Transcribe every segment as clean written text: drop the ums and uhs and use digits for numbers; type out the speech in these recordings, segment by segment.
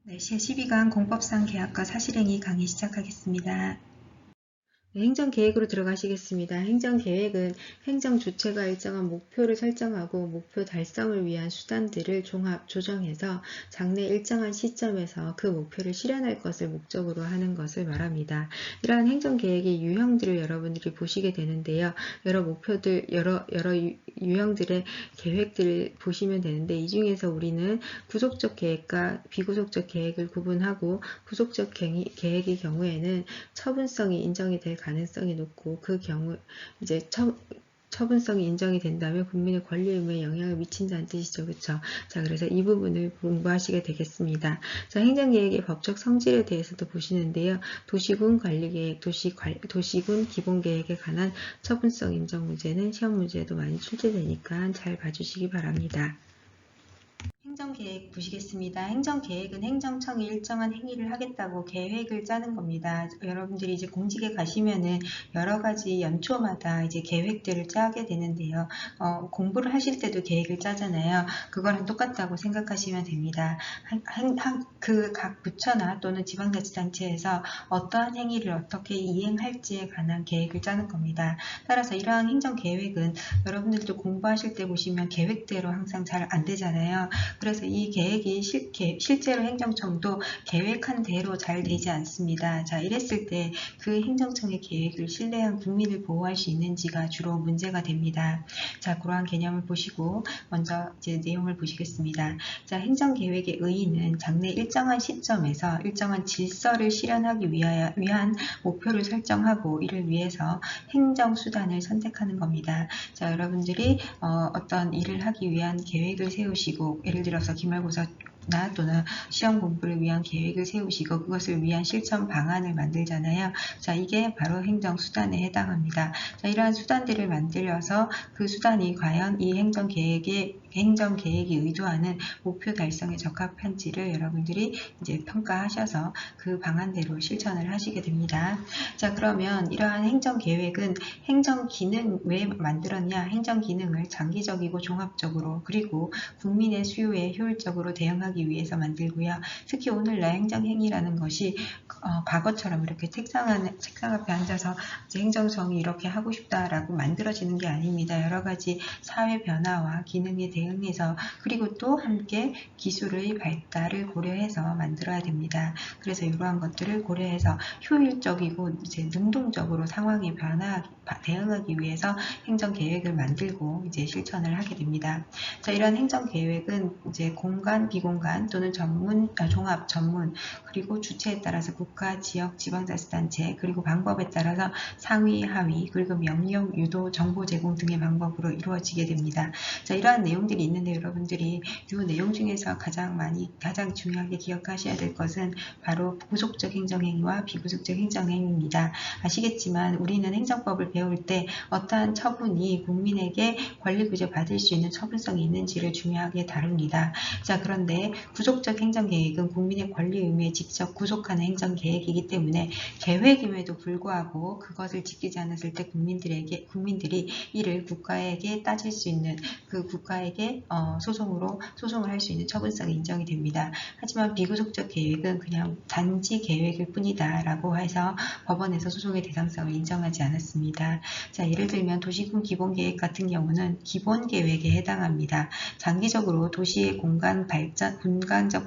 제12강 공법상 계약과 사실행위 강의 시작하겠습니다. 행정계획으로 들어가시겠습니다. 행정계획은 행정주체가 일정한 목표를 설정하고 목표 달성을 위한 수단들을 종합 조정해서 장래 일정한 시점에서 그 목표를 실현할 것을 목적으로 하는 것을 말합니다. 이러한 행정계획의 유형들을 여러분들이 보시게 되는데요. 여러 목표들, 여러 유형들의 계획들을 보시면 되는데, 이 중에서 우리는 구속적 계획과 비구속적 계획을 구분하고, 구속적 계획의 경우에는 처분성이 인정이 될 가능성이 높고, 그 경우 이제 처분성이 인정이 된다면 국민의 권리 의무에 영향을 미친다는 뜻이죠. 그렇죠? 자, 그래서 이 부분을 공부하시게 되겠습니다. 자, 행정계획의 법적 성질에 대해서도 보시는데요. 도시군 관리계획, 도시군 기본계획에 관한 처분성 인정 문제는 시험 문제에도 많이 출제되니까 잘 봐주시기 바랍니다. 행정계획 보시겠습니다. 행정계획은 행정청이 일정한 행위를 하겠다고 계획을 짜는 겁니다. 여러분들이 이제 공직에 가시면은 여러 가지 연초마다 이제 계획들을 짜게 되는데요. 공부를 하실 때도 계획을 짜잖아요. 그거랑 똑같다고 생각하시면 됩니다. 그 각 부처나 또는 지방자치단체에서 어떠한 행위를 어떻게 이행할지에 관한 계획을 짜는 겁니다. 따라서 이러한 행정계획은 여러분들도 공부하실 때 보시면 계획대로 항상 잘 안 되잖아요. 그래서 이 계획이 실제로 행정청도 계획한 대로 잘 되지 않습니다. 자, 이랬을 때 그 행정청의 계획을 신뢰한 국민을 보호할 수 있는지가 주로 문제가 됩니다. 자, 그러한 개념을 보시고 먼저 이제 내용을 보시겠습니다. 자, 행정계획의 의의는 장래 일정한 시점에서 일정한 질서를 실현하기 위한 목표를 설정하고 이를 위해서 행정수단을 선택하는 겁니다. 자, 여러분들이 어떤 일을 하기 위한 계획을 세우시고, 예를 들어서 기말고사나 또는 시험 공부를 위한 계획을 세우시고 그것을 위한 실천 방안을 만들잖아요. 자, 이게 바로 행정수단에 해당합니다. 자, 이러한 수단들을 만들어서 그 수단이 과연 이 행정계획이 의도하는 목표 달성에 적합한지를 여러분들이 이제 평가하셔서 그 방안대로 실천을 하시게 됩니다. 자, 그러면 이러한 행정계획은 행정기능 왜 만들었냐? 행정기능을 장기적이고 종합적으로 그리고 국민의 수요에 효율적으로 대응하기 위해서 만들고요. 특히 오늘날 행정행위라는 것이 과거처럼 이렇게 책상 앞에 앉아서 행정청이 이렇게 하고 싶다라고 만들어지는 게 아닙니다. 여러 가지 사회 변화와 기능에 대응해서 그리고 또 함께 기술의 발달을 고려해서 만들어야 됩니다. 그래서 이러한 것들을 고려해서 효율적이고 이제 능동적으로 상황에 대응하기 위해서 행정계획을 만들고 이제 실천을 하게 됩니다. 자, 이러한 행정계획은 이제 공간, 비공간 또는 종합, 전문 그리고 주체에 따라서 국가, 지역, 지방자치단체 그리고 방법에 따라서 상위, 하위 그리고 명령, 유도, 정보 제공 등의 방법으로 이루어지게 됩니다. 자, 이러한 내용들이 있는데 여러분들이 이 내용 중에서 가장 중요하게 기억하셔야 될 것은 바로 구속적 행정행위와 비구속적 행정행위입니다. 아시겠지만 우리는 행정법을 배울 때 어떠한 처분이 국민에게 권리구제 받을 수 있는 처분성이 있는지를 중요하게 다룹니다. 자, 그런데 구속적 행정계획은 국민의 권리 의무에 직접 구속하는 행정계획이기 때문에 계획임에도 불구하고 그것을 지키지 않았을 때 국민들이 이를 국가에게 따질 수 있는 그 국가에게 소송을 할 수 있는 처분성이 인정이 됩니다. 하지만 비구속적 계획은 그냥 단지 계획일 뿐이다 라고 해서 법원에서 소송의 대상성을 인정하지 않았습니다. 자, 예를 들면 도시군 기본계획 같은 경우는 기본계획에 해당합니다. 장기적으로 도시의 공간적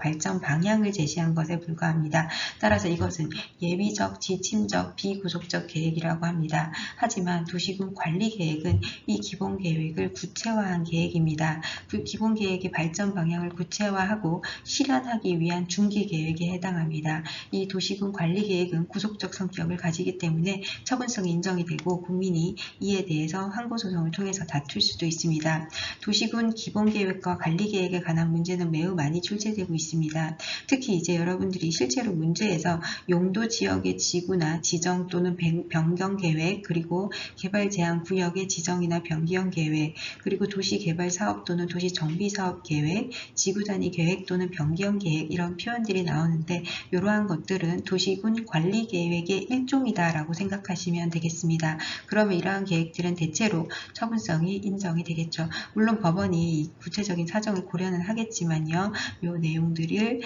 발전 방향을 제시한 것에 불과합니다. 따라서 이것은 예비적, 지침적, 비구속적 계획이라고 합니다. 하지만 도시군 관리계획은 이 기본계획을 구체화한 계획입니다. 그 기본계획의 발전 방향을 구체화하고 실현하기 위한 중기계획에 해당합니다. 이 도시군 관리계획은 구속적 성격을 가지기 때문에 처분성이 인정이 되고 국민이 이에 대해서 항고소송을 통해서 다툴 수도 있습니다. 도시군 기본계획과 관리계획에 관한 문제는 매우 많이 출제되고 있습니다. 특히 이제 여러분들이 실제로 문제에서 용도 지역의 지구나 지정 또는 변경계획 그리고 개발제한구역의 지정이나 변경 계획 그리고 도시개발사업 또는 도시정비사업 계획, 지구단위 계획 또는 변경 계획 이런 표현들이 나오는데 이러한 것들은 도시군 관리계획의 일종이다 라고 생각하시면 되겠습니다. 그러면 이러한 계획들은 대체로 처분성이 인정이 되겠죠. 물론 법원이 구체적인 사정을 고려는 하겠지만요. 이 내용들이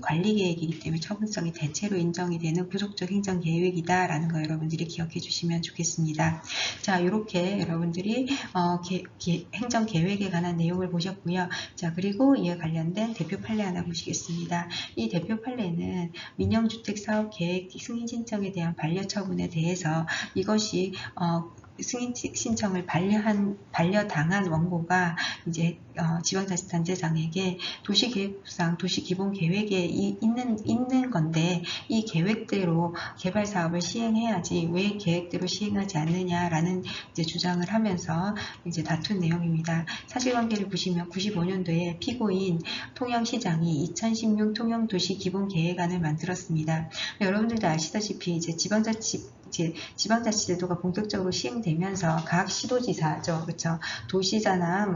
관리 계획이기 때문에 처분성이 대체로 인정이 되는 구속적 행정 계획이다라는 거 여러분들이 기억해 주시면 좋겠습니다. 자, 이렇게 여러분들이 행정 계획에 관한 내용을 보셨고요. 자, 그리고 이에 관련된 대표 판례 하나 보시겠습니다. 이 대표 판례는 민영주택사업계획 승인 신청에 대한 반려 처분에 대해서 이것이 승인 신청을 반려당한 원고가 이제 지방자치단체장에게 도시계획부상 도시기본계획에 있는 건데 이 계획대로 개발 사업을 시행해야지 왜 계획대로 시행하지 않느냐라는 이제 주장을 하면서 이제 다툰 내용입니다. 사실관계를 보시면 95년도에 피고인 통영시장이 2016 통영도시기본계획안을 만들었습니다. 여러분들도 아시다시피 이제 지방자치제도가 본격적으로 시행되면서 각 시도지사죠, 그렇죠? 도시자나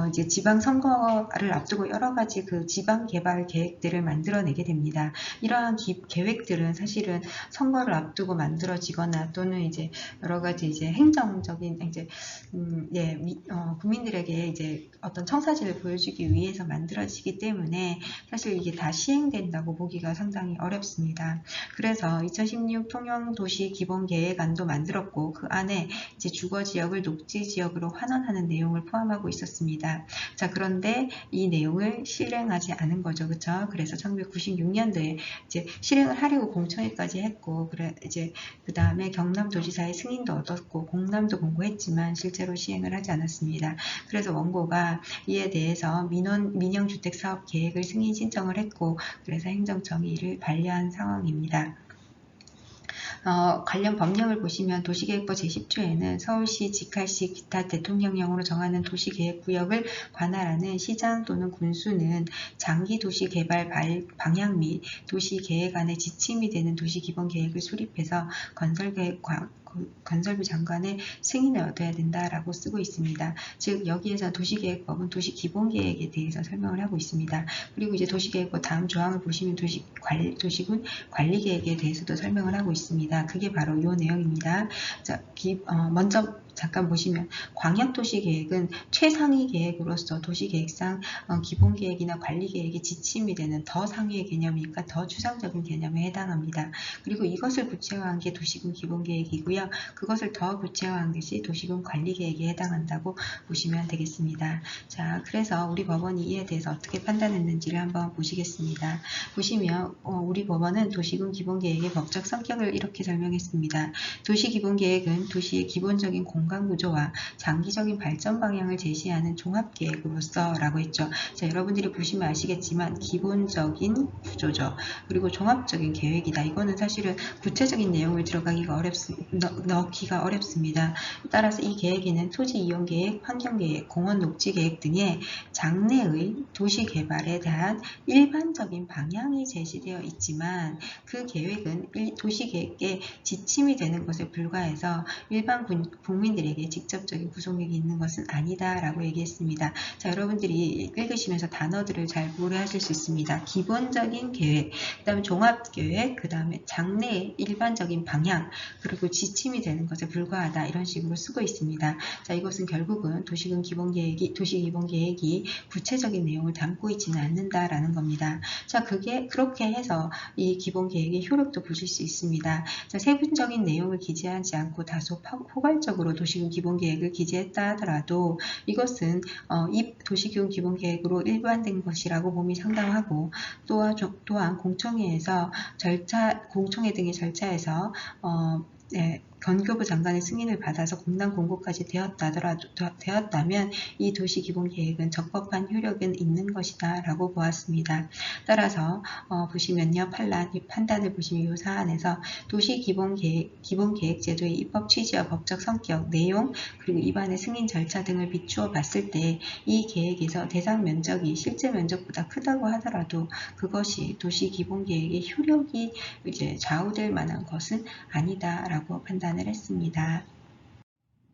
이제 지방선거를 앞두고 여러 가지 그 지방개발 계획들을 만들어내게 됩니다. 이러한 계획들은 사실은 선거를 앞두고 만들어지거나 또는 이제 여러 가지 이제 행정적인 이제 국민들에게 이제 어떤 청사진을 보여주기 위해서 만들어지기 때문에 사실 이게 다 시행된다고 보기가 상당히 어렵습니다. 그래서 2016 통영도시기본계획안도 만들었고 그 안에 이제 주거지역을 녹지지역으로 환원하는 내용을 포함하고 있었습니다. 자, 그런데 이 내용을 실행하지 않은 거죠, 그렇죠? 그래서 1996년도에 이제 실행을 하려고 공청회까지 했고, 그래 이제 그 다음에 경남도지사의 승인도 얻었고 공람도 공고했지만 실제로 시행을 하지 않았습니다. 그래서 원고가 이에 대해서 민영주택사업계획을 승인 신청을 했고, 그래서 행정청이 이를 반려한 상황입니다. 관련 법령을 보시면 도시계획법 제10조에는 서울시, 직할시, 기타 대통령령으로 정하는 도시계획구역을 관할하는 시장 또는 군수는 장기 도시개발 방향 및 도시계획안의 지침이 되는 도시기본계획을 수립해서 건설부 장관의 승인을 얻어야 된다라고 쓰고 있습니다. 즉 여기에서 도시계획법은 도시기본계획에 대해서 설명을 하고 있습니다. 그리고 이제 도시계획법 다음 조항을 보시면 도시군 관리계획에 대해서도 설명을 하고 있습니다. 그게 바로 이 내용입니다. 자, 먼저 잠깐 보시면 광역도시계획은 최상위 계획으로서 도시계획상 기본계획이나 관리계획의 지침이 되는 더 상위의 개념이니까 더 추상적인 개념에 해당합니다. 그리고 이것을 구체화한 게 도시군 기본계획이고요. 그것을 더 구체화한 것이 도시군 관리계획에 해당한다고 보시면 되겠습니다. 자, 그래서 우리 법원이 이에 대해서 어떻게 판단했는지를 한번 보시겠습니다. 보시면 우리 법원은 도시군 기본계획의 법적 성격을 이렇게 설명했습니다. 도시기본계획은 도시의 기본적인 공간구조와 장기적인 발전 방향을 제시하는 종합계획으로서 라고 했죠. 자, 여러분들이 보시면 아시겠지만 기본적인 구조죠. 그리고 종합적인 계획이다. 이거는 사실은 구체적인 내용을 넣기가 어렵습니다. 따라서 이 계획에는 토지이용계획, 환경계획, 공원 녹지계획 등의 장래의 도시개발에 대한 일반적인 방향이 제시되어 있지만 그 계획은 도시계획의 지침이 되는 것에 불과해서 일반 국민들에게 직접적인 구속력이 있는 것은 아니다 라고 얘기했습니다. 자, 여러분들이 읽으시면서 단어들을 잘 고려하실 수 있습니다. 기본적인 계획, 그 다음에 종합계획, 그 다음에 장래의 일반적인 방향, 그리고 지침이 되는 것에 불과하다 이런 식으로 쓰고 있습니다. 자, 이것은 결국은 도시기본계획이 구체적인 내용을 담고 있지는 않는다라는 겁니다. 자, 그렇게 해서 이 기본계획의 효력도 보실 수 있습니다. 자, 세부적인 내용을 기재하지 않고 다소 포괄적으로 도시군 기본계획을 기재했다 하더라도 이것은 이 도시군 기본계획으로 일반된 것이라고 봄이 상당하고 또한 공청회 등의 절차에서 건교부 장관의 승인을 받아서 공단 공고까지 되었다면 이 도시기본계획은 적법한 효력은 있는 것이다 라고 보았습니다. 따라서 보시면요, 판단을 보시면 이 사안에서 기본계획제도의 입법 취지와 법적 성격, 내용, 그리고 입안의 승인 절차 등을 비추어 봤을 때 이 계획에서 대상 면적이 실제 면적보다 크다고 하더라도 그것이 도시기본계획의 효력이 이제 좌우될 만한 것은 아니다라고 판단을 했습니다.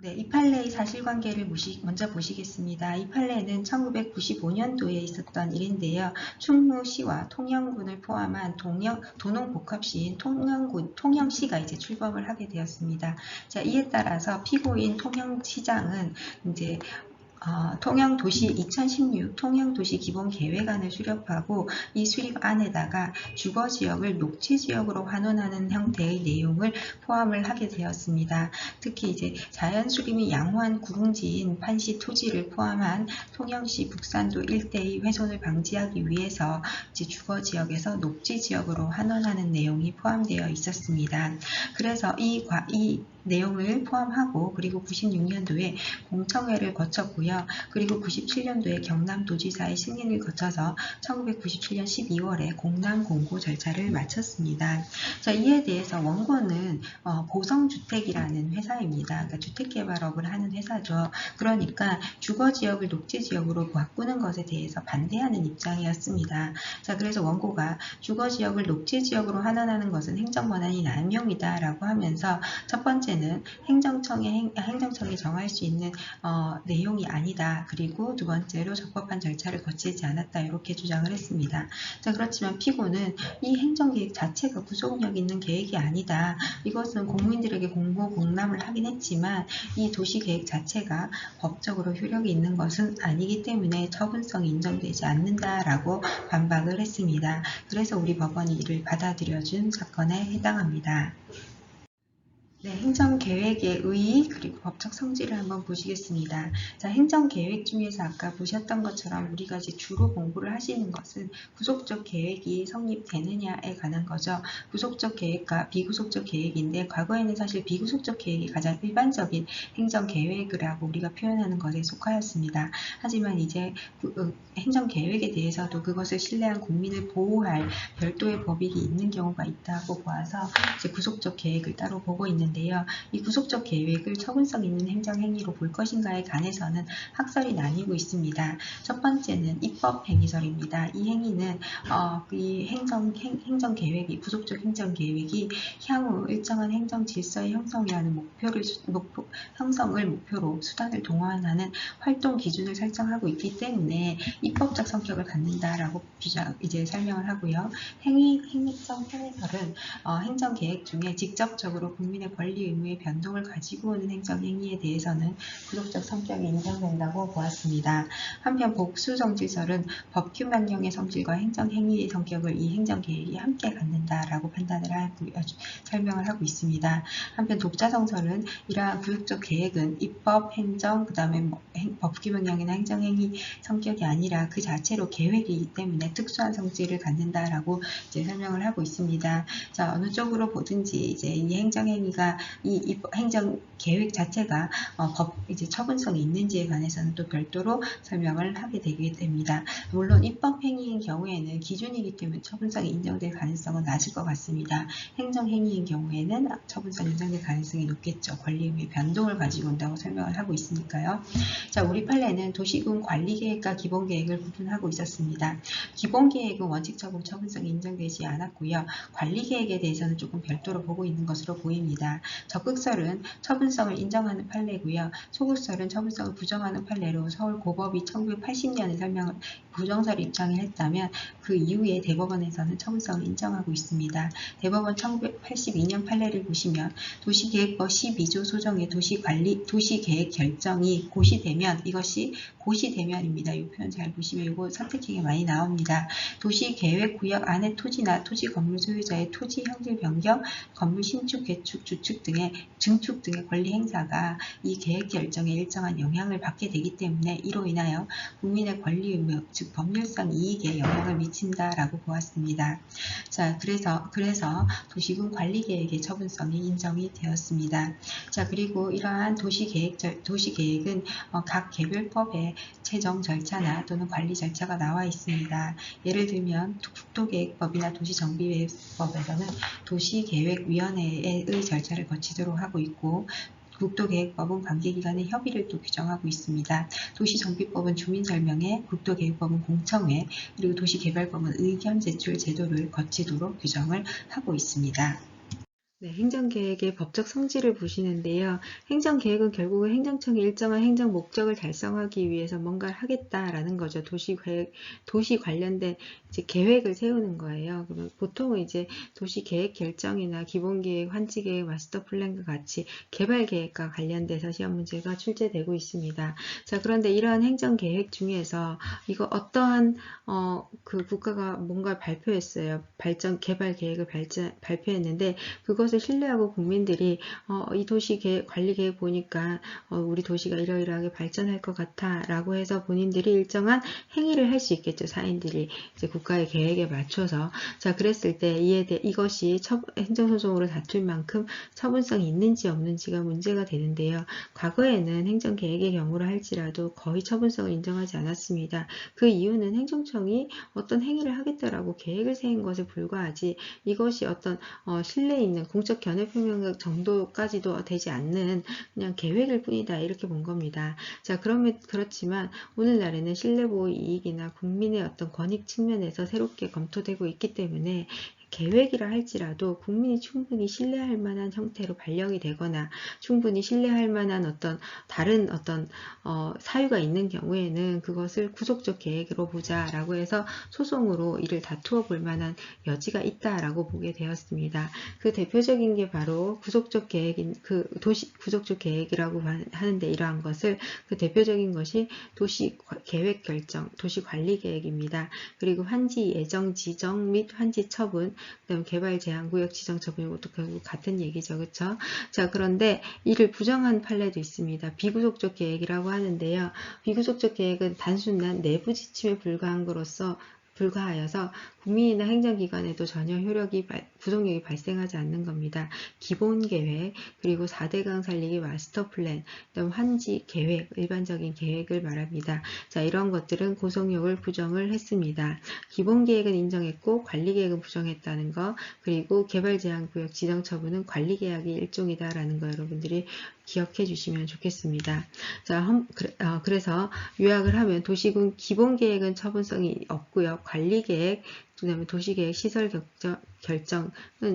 네, 이 판례의 사실관계를 먼저 보시겠습니다. 이 판례는 1995년도에 있었던 일인데요. 충무시와 통영군을 포함한 도농복합시인 통영시가 이제 출범을 하게 되었습니다. 자, 이에 따라서 피고인 통영시장은 이제 통영도시 2016 통영도시 기본계획안을 수립하고 이 수립안에다가 주거지역을 녹지지역으로 환원하는 형태의 내용을 포함을 하게 되었습니다. 특히 이제 자연수림이 양호한 구릉지인 판시 토지를 포함한 통영시 북산도 일대의 훼손을 방지하기 위해서 이제 주거지역에서 녹지지역으로 환원하는 내용이 포함되어 있었습니다. 그래서 이 내용을 포함하고 그리고 96년도에 공청회를 거쳤고요. 그리고 97년도에 경남도지사의 승인을 거쳐서 1997년 12월에 공람 공고 절차를 마쳤습니다. 자, 이에 대해서 원고는 보성주택이라는 회사입니다. 그러니까 주택개발업을 하는 회사죠. 그러니까 주거지역을 녹지지역으로 바꾸는 것에 대해서 반대하는 입장이었습니다. 자, 그래서 원고가 주거지역을 녹지지역으로 환원하는 것은 행정권한이 남용이다라고 하면서 첫 번째는 행정청이 정할 수 있는 내용이 아니다. 그리고 두 번째로 적법한 절차를 거치지 않았다. 이렇게 주장을 했습니다. 자, 그렇지만 피고는 이 행정계획 자체가 구속력 있는 계획이 아니다. 이것은 국민들에게 공고 공람을 하긴 했지만 이 도시계획 자체가 법적으로 효력이 있는 것은 아니기 때문에 처분성이 인정되지 않는다라고 반박을 했습니다. 그래서 우리 법원이 이를 받아들여준 사건에 해당합니다. 네, 행정계획의 의의 그리고 법적 성질을 한번 보시겠습니다. 자, 행정계획 중에서 아까 보셨던 것처럼 우리가 이제 주로 공부를 하시는 것은 구속적 계획이 성립되느냐에 관한 거죠. 구속적 계획과 비구속적 계획인데 과거에는 사실 비구속적 계획이 가장 일반적인 행정계획이라고 우리가 표현하는 것에 속하였습니다. 하지만 이제 행정계획에 대해서도 그것을 신뢰한 국민을 보호할 별도의 법익이 있는 경우가 있다고 보아서 이제 구속적 계획을 따로 보고 있는데요. 이 구속적 계획을 처분성 있는 행정행위로 볼 것인가에 관해서는 학설이 나뉘고 있습니다. 첫 번째는 입법행위설입니다. 이 행위는 이 행정계획이 구속적 행정계획이 향후 일정한 행정질서의 형성이라는 형성을 목표로 수단을 동원하는 활동 기준을 설정하고 있기 때문에 입법적 성격을 갖는다라고 이제 설명을 하고요. 행위성 편의설은 행정계획 중에 직접적으로 국민의 권리 의무의 변동을 가지고 오는 행정행위에 대해서는 구속적 성격이 인정된다고 보았습니다. 한편 복수성질설은 법규명령의 성질과 행정행위의 성격을 이 행정계획이 함께 갖는다라고 설명을 하고 있습니다. 한편 독자성설은 이러한 구속적 계획은 입법, 행정, 그 다음에 법규명령이나 행정행위 성격이 아니라 그 자체로 계획이기 때문에 특수한 성질을 갖는다라고 이제 설명을 하고 있습니다. 자, 어느 쪽으로 보든지 이제 이 행정행위가 이 행정 계획 자체가 이제 처분성이 있는지에 관해서는 또 별도로 설명을 하게 되게 됩니다. 물론 입법행위인 경우에는 기준이기 때문에 처분성이 인정될 가능성은 낮을 것 같습니다. 행정행위인 경우에는 처분성이 인정될 가능성이 높겠죠. 권리의무의 변동을 가지고 온다고 설명을 하고 있으니까요. 자, 우리 판례는 도시군 관리계획과 기본계획을 구분하고 있었습니다. 기본계획은 원칙적으로 처분성이 인정되지 않았고요. 관리계획에 대해서는 조금 별도로 보고 있는 것으로 보입니다. 적극설은 처분성을 인정하는 판례고요. 소극설은 처분성을 부정하는 판례로 서울고법이 1980년에 부정설 입장을 했다면 그 이후에 대법원에서는 처분성을 인정하고 있습니다. 대법원 1982년 판례를 보시면 도시계획법 12조 소정의 도시계획 결정이 고시되면 이것이 고시되면입니다. 이 표현 잘 보시면 이거 선택형에 많이 나옵니다. 도시계획구역 안의 토지나 토지 건물 소유자의 토지 형질 변경, 건물 신축, 개축, 증축 등의 권리 행사가 이 계획 결정에 일정한 영향을 받게 되기 때문에 이로 인하여 국민의 권리 의무, 즉 법률상 이익에 영향을 미친다라고 보았습니다. 자, 그래서 도시군 관리계획의 처분성이 인정이 되었습니다. 자, 그리고 이러한 도시계획은 각 개별법에 채정 절차나 또는 관리 절차가 나와 있습니다. 예를 들면 국토계획법이나 도시정비법에서는 도시계획위원회의 절차를 거치도록 하고 있고 국토계획법은 관계기관의 협의를 또 규정하고 있습니다. 도시정비법은 주민설명회, 국토계획법은 공청회, 그리고 도시개발법은 의견 제출 제도를 거치도록 규정을 하고 있습니다. 네, 행정계획의 법적 성질을 보시는데요. 행정계획은 결국은 행정청이 일정한 행정 목적을 달성하기 위해서 뭔가를 하겠다라는 거죠. 도시 관련된 이제 계획을 세우는 거예요. 그러면 보통은 이제 도시계획 결정이나 기본계획, 환지계획, 마스터플랜과 같이 개발계획과 관련돼서 시험 문제가 출제되고 있습니다. 자, 그런데 이러한 행정계획 중에서 이거 어떠한 그 국가가 뭔가 발표했어요. 개발계획을 발표했는데 그것을 신뢰하고 국민들이 이 도시 관리 계획 보니까 우리 도시가 이러이러하게 발전할 것 같아 라고 해서 본인들이 일정한 행위를 할 수 있겠죠. 사인들이 이제 국가의 계획에 맞춰서. 자, 그랬을 때 이것이 행정소송으로 다툴 만큼 처분성이 있는지 없는지가 문제가 되는데요. 과거에는 행정계획의 경우로 할지라도 거의 처분성을 인정하지 않았습니다. 그 이유는 행정청이 어떤 행위를 하겠다라고 계획을 세운 것에 불과하지 이것이 어떤 신뢰 있는 공적 견해 표명 정도까지도 되지 않는 그냥 계획일 뿐이다 이렇게 본 겁니다. 자, 그렇지만 오늘날에는 신뢰보호 이익이나 국민의 어떤 권익 측면에서 새롭게 검토되고 있기 때문에 계획이라 할지라도 국민이 충분히 신뢰할 만한 형태로 발령이 되거나 충분히 신뢰할 만한 다른 사유가 있는 경우에는 그것을 구속적 계획으로 보자라고 해서 소송으로 이를 다투어 볼 만한 여지가 있다라고 보게 되었습니다. 그 대표적인 게 바로 구속적 계획이라고 하는데 이러한 것을 그 대표적인 것이 도시 계획 결정, 도시 관리 계획입니다. 그리고 환지 예정 지정 및 환지 처분, 그다음 개발 제한 구역 지정 처분 이것도 결국 같은 얘기죠. 그렇죠? 자, 그런데 이를 부정한 판례도 있습니다. 비구속적 계획이라고 하는데요. 비구속적 계획은 단순한 내부 지침에 불과하여서 국민이나 행정기관에도 전혀 구속력이 발생하지 않는 겁니다. 기본계획, 그리고 4대강 살리기 마스터플랜, 그다음 환지 계획, 일반적인 계획을 말합니다. 자, 이런 것들은 구속력을 부정을 했습니다. 기본계획은 인정했고 관리계획은 부정했다는 거, 그리고 개발제한구역 지정처분은 관리계약의 일종이다라는 거 여러분들이 기억해 주시면 좋겠습니다. 자, 그래서 요약을 하면 도시군 기본계획은 처분성이 없고요. 관리계획, 그 다음에 도시계획 시설 결정은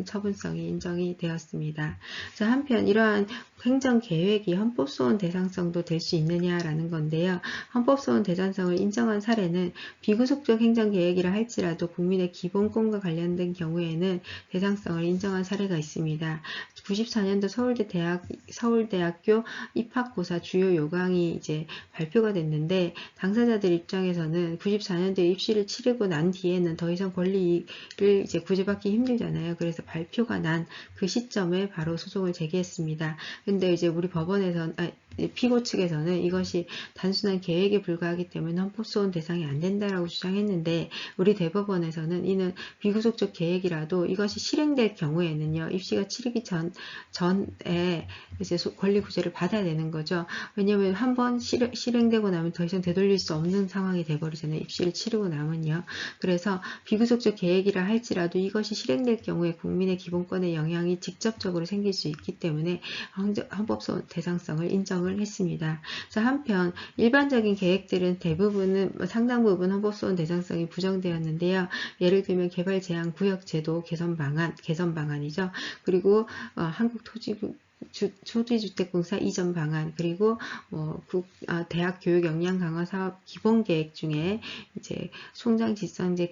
처분성이 인정이 되었습니다. 자, 한편 이러한 행정계획이 헌법소원 대상성도 될 수 있느냐라는 건데요. 헌법소원 대상성을 인정한 사례는 비구속적 행정계획이라 할지라도 국민의 기본권과 관련된 경우에는 대상성을 인정한 사례가 있습니다. 94년도 서울대학교 입학고사 주요 요강이 이제 발표가 됐는데 당사자들 입장에서는 94년도에 입시를 치르고 난 뒤에는 더 이상 권리를 이제 구제받기 힘들잖아요. 그래서 발표가 난 그 시점에 바로 소송을 제기했습니다. 근데 이제 우리 피고 측에서는 이것이 단순한 계획에 불과하기 때문에 헌법소원 대상이 안 된다라고 주장했는데 우리 대법원에서는 이는 비구속적 계획이라도 이것이 실행될 경우에는요. 입시가 치르기 전에 이제 권리 구제를 받아야 되는 거죠. 왜냐하면 한번 실행되고 나면 더 이상 되돌릴 수 없는 상황이 돼버리잖아요. 입시를 치르고 나면요. 그래서 비구속적 계획이라 할지라도 이것이 실행될 경우에 국민의 기본권에 영향이 직접적으로 생길 수 있기 때문에 헌법소원 대상성을 인정을 했습니다. 자, 한편 일반적인 계획들은 상당 부분 헌법소원 대상성이 부정되었는데요. 예를 들면 개발 제한 구역 제도 개선 방안이죠. 그리고 토지주택공사 이전 방안, 그리고 대학 교육 역량 강화 사업 기본 계획 중에 이제 총장 지성제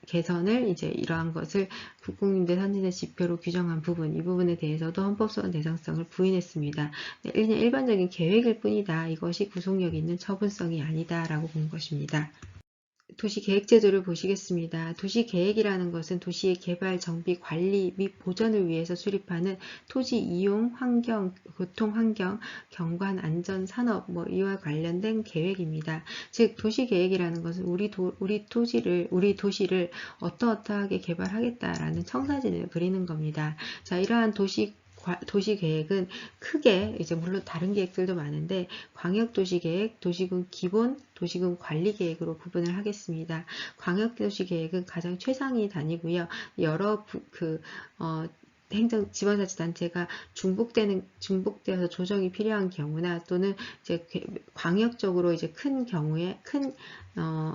개선을 이제 이러한 것을 국공임대 선진의 지표로 규정한 부분, 이 부분에 대해서도 헌법소원 대상성을 부인했습니다. 네, 그냥 일반적인 계획일 뿐이다. 이것이 구속력 있는 처분성이 아니다라고 본 것입니다. 도시계획제도를 보시겠습니다. 도시계획이라는 것은 도시의 개발, 정비, 관리 및 보전을 위해서 수립하는 토지 이용, 환경, 교통환경, 경관, 안전, 산업 이와 관련된 계획입니다. 즉 도시계획이라는 것은 우리 도시를 어떠하게 개발하겠다라는 청사진을 그리는 겁니다. 자, 이러한 도시계획은 크게 이제 물론 다른 계획들도 많은데 광역도시계획, 도시군 기본, 도시군 관리계획으로 구분을 하겠습니다. 광역도시계획은 가장 최상위 단위고요. 여러 지방자치단체가 중복되어서 조정이 필요한 경우나 또는 이제 광역적으로 이제 큰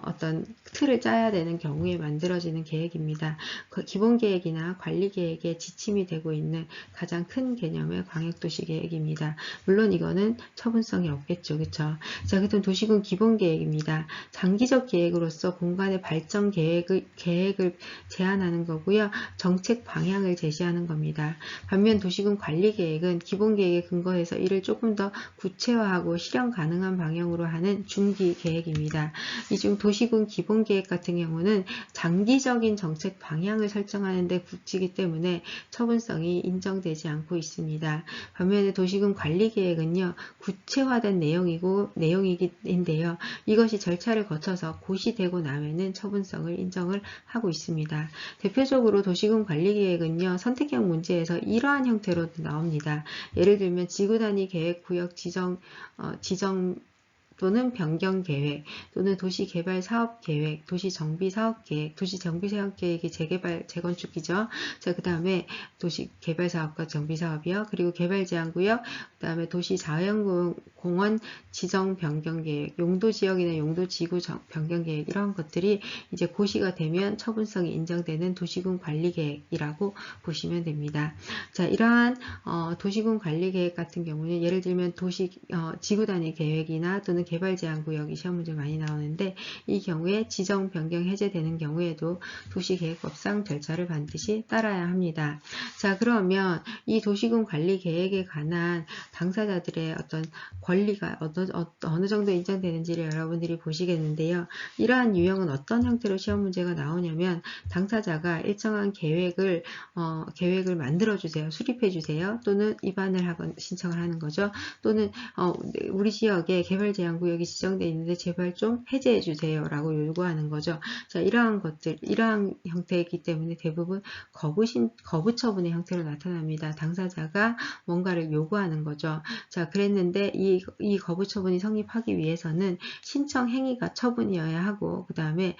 어떤 틀을 짜야 되는 경우에 만들어지는 계획입니다. 그 기본 계획이나 관리 계획에 지침이 되고 있는 가장 큰 개념의 광역도시 계획입니다. 물론 이거는 처분성이 없겠죠. 그쵸? 자, 그다음 도시군 기본 계획입니다. 장기적 계획으로서 공간의 발전 계획을 제안하는 거고요. 정책 방향을 제시하는 겁니다. 반면 도시군 관리 계획은 기본 계획에 근거해서 이를 조금 더 구체화하고 실현 가능한 방향으로 하는 중기 계획입니다. 이 중 도시군 기본 계획 같은 경우는 장기적인 정책 방향을 설정하는 데 국지이기 때문에 처분성이 인정되지 않고 있습니다. 반면에 도시군 관리 계획은요, 구체화된 내용인데요. 이것이 절차를 거쳐서 고시되고 나면은 처분성을 인정을 하고 있습니다. 대표적으로 도시군 관리 계획은요, 선택형 문제에서 이러한 형태로 나옵니다. 예를 들면 지구 단위 계획 구역 지정 또는 변경 계획, 또는 도시 개발 사업 계획, 도시 정비 사업 계획, 도시 정비 사업 계획이 재개발, 재건축이죠. 자, 그 다음에 도시 개발 사업과 정비 사업이요. 그리고 개발 제한 구역, 그 다음에 도시 자연공원 지정 변경 계획, 용도 지역이나 용도 지구 변경 계획, 이런 것들이 이제 고시가 되면 처분성이 인정되는 도시군 관리 계획이라고 보시면 됩니다. 자, 이러한 도시군 관리 계획 같은 경우는 예를 들면 지구 단위 계획이나 또는 개발 제한 구역이 시험 문제 많이 나오는데, 이 경우에 지정 변경 해제되는 경우에도 도시계획법상 절차를 반드시 따라야 합니다. 자, 그러면 이 도시군 관리 계획에 관한 당사자들의 어떤 권리가 어느 정도 인정되는지를 여러분들이 보시겠는데요. 이러한 유형은 어떤 형태로 시험 문제가 나오냐면, 당사자가 일정한 계획을 만들어 주세요, 수립해 주세요, 또는 입안을 하건 신청을 하는 거죠. 또는 우리 지역에 개발 제한 구역이 지정되어 있는데 제발 좀 해제해 주세요 라고 요구하는 거죠. 자, 이러한 형태이기 때문에 대부분 거부 처분의 형태로 나타납니다. 당사자가 뭔가를 요구하는 거죠. 자, 그랬는데 이 거부 처분이 성립하기 위해서는 신청 행위가 처분이어야 하고, 그 다음에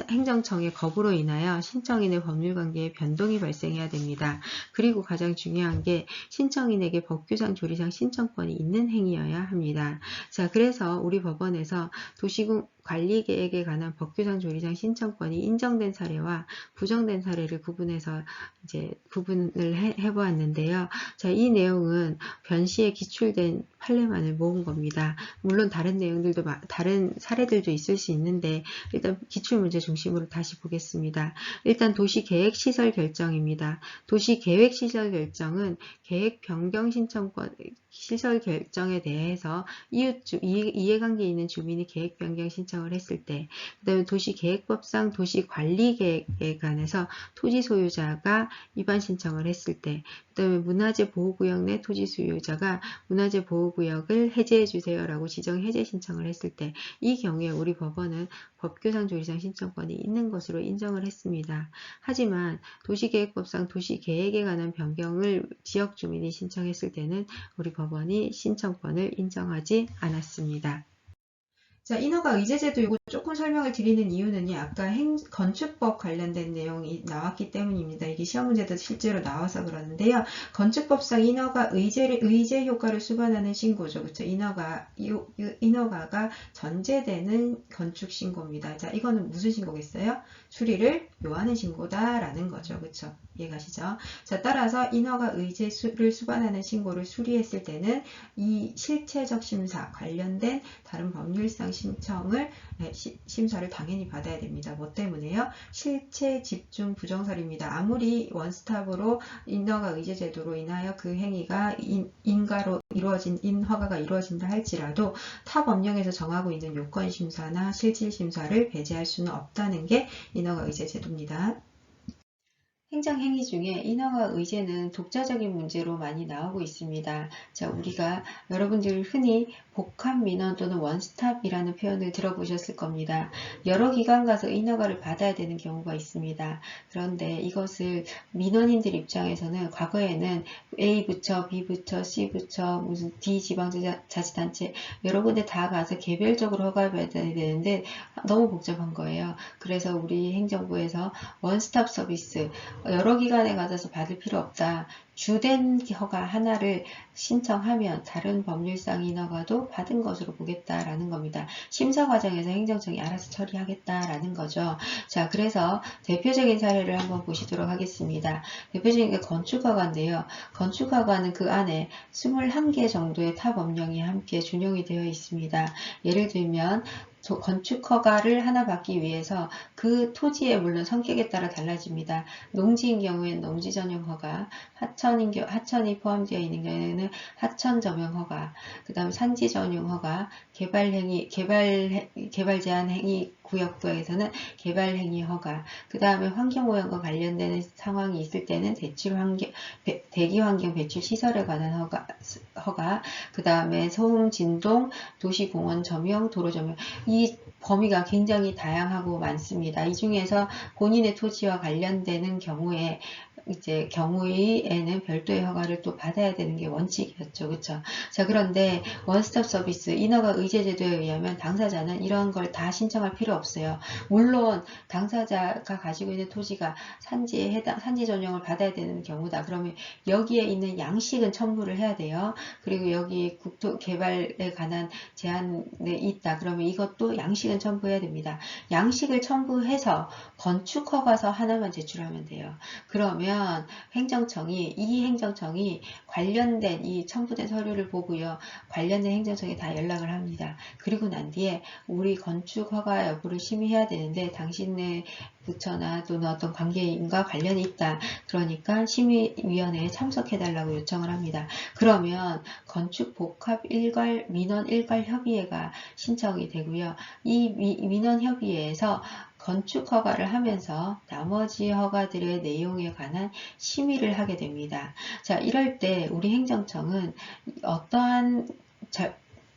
행정청의 거부로 인하여 신청인의 법률관계에 변동이 발생해야 됩니다. 그리고 가장 중요한 게 신청인에게 법규상 조리상 신청권이 있는 행위여야 합니다. 자, 그래서 우리 법원에서 도시군 관리 계획에 관한 법규상 조리상 신청권이 인정된 사례와 부정된 사례를 구분해서 이제 구분을 해보았는데요. 자, 이 내용은 변시에 기출된 판례만을 모은 겁니다. 물론 다른 내용들도 다른 사례들도 있을 수 있는데, 일단 기출문제 중심으로 다시 보겠습니다. 일단 도시계획시설 결정입니다. 도시계획시설 결정은 계획 변경 신청권 시설 결정에 대해서 이해관계 있는 주민이 계획 변경 신청을 했을 때, 그 다음에 도시계획법상 도시관리계획에 관해서 토지 소유자가 위반 신청을 했을 때, 그 다음에 문화재 보호구역 내 토지 소유자가 문화재 보호구역을 해제해 주세요 라고 지정 해제 신청을 했을 때, 이 경우에 우리 법원은 법규상 조리상 신청권이 있는 것으로 인정을 했습니다. 하지만 도시계획법상 도시계획에 관한 변경을 지역 주민이 신청했을 때는 우리 법원이 신청권을 인정하지 않았습니다. 자, 인허가 의제제도 이거 조금 설명을 드리는 이유는요, 아까 건축법 관련된 내용이 나왔기 때문입니다. 이게 시험 문제도 실제로 나와서 그러는데요. 건축법상 인허가 의제 효과를 수반하는 신고죠. 그렇죠? 인허가가 전제되는 건축 신고입니다. 자, 이거는 무슨 신고겠어요? 수리를 요하는 신고다라는 거죠. 그렇죠? 이해가시죠? 자, 따라서 인허가 의제를 수반하는 신고를 수리했을 때는 이 실체적 심사 관련된 다른 법률상 심사를 당연히 받아야 됩니다. 뭐 때문에요? 실체 집중 부정설입니다. 아무리 원스톱으로 인허가 의제 제도로 인하여 그 행위가 인허가가 이루어진다 할지라도 타 법령에서 정하고 있는 요건 심사나 실질 심사를 배제할 수는 없다는 게 인허가 의제 제도입니다. 행정행위 중에 인허가 의제는 독자적인 문제로 많이 나오고 있습니다. 자, 우리가 여러분들 흔히 복합민원 또는 원스톱이라는 표현을 들어보셨을 겁니다. 여러 기관 가서 인허가를 받아야 되는 경우가 있습니다. 그런데 이것을 민원인들 입장에서는 과거에는 A부처, B부처, C부처, 무슨 D지방자치단체 여러 군데 다 가서 개별적으로 허가를 받아야 되는데 너무 복잡한 거예요. 그래서 우리 행정부에서 원스톱 서비스, 여러 기관에 가서 받을 필요 없다. 주된 허가 하나를 신청하면 다른 법률상 인허가도 받은 것으로 보겠다라는 겁니다. 심사 과정에서 행정청이 알아서 처리하겠다라는 거죠. 자, 그래서 대표적인 사례를 한번 보시도록 하겠습니다. 대표적인 게 건축허가인데요. 건축허가는 그 안에 21개 정도의 타 법령이 함께 준용이 되어 있습니다. 예를 들면 건축허가를 하나 받기 위해서 그 토지의 물론 성격에 따라 달라집니다. 농지인 경우에는 농지 전용 허가, 하천이 포함되어 있는 경우에는 하천 전용 허가, 그 다음 산지 전용 허가, 개발 제한 행위 구역부에서는 개발 행위 허가, 그 다음에 환경오염과 관련되는 상황이 있을 때는 대기 환경 배출 시설에 관한 허가, 그 다음에 소음, 진동, 도시공원 점용, 도로 점용, 이 범위가 굉장히 다양하고 많습니다. 이 중에서 본인의 토지와 관련되는 경우에는 별도의 허가를 또 받아야 되는 게 원칙이었죠. 그쵸? 자, 그런데 원스톱 서비스, 인허가 의제 제도에 의하면 당사자는 이런 걸 다 신청할 필요 없어요. 물론 당사자가 가지고 있는 토지가 산지 전용을 받아야 되는 경우다. 그러면 여기에 있는 양식은 첨부를 해야 돼요. 그리고 여기 국토 개발에 관한 제한에 있다. 그러면 이것도 양식은 첨부해야 됩니다. 양식을 첨부해서 건축허가서 하나만 제출하면 돼요. 그러면 이 행정청이 관련된 이 첨부된 서류를 보고요. 관련된 행정청에 다 연락을 합니다. 그리고 난 뒤에 우리 건축 허가 여부를 심의해야 되는데 당신네 부처나 또는 어떤 관계인과 관련이 있다. 그러니까 심의위원회에 참석해달라고 요청을 합니다. 그러면 건축복합 민원 일괄 협의회가 신청이 되고요. 이 민원 협의회에서 건축 허가를 하면서 나머지 허가들의 내용에 관한 심의를 하게 됩니다. 자, 이럴 때 우리 행정청은 어떠한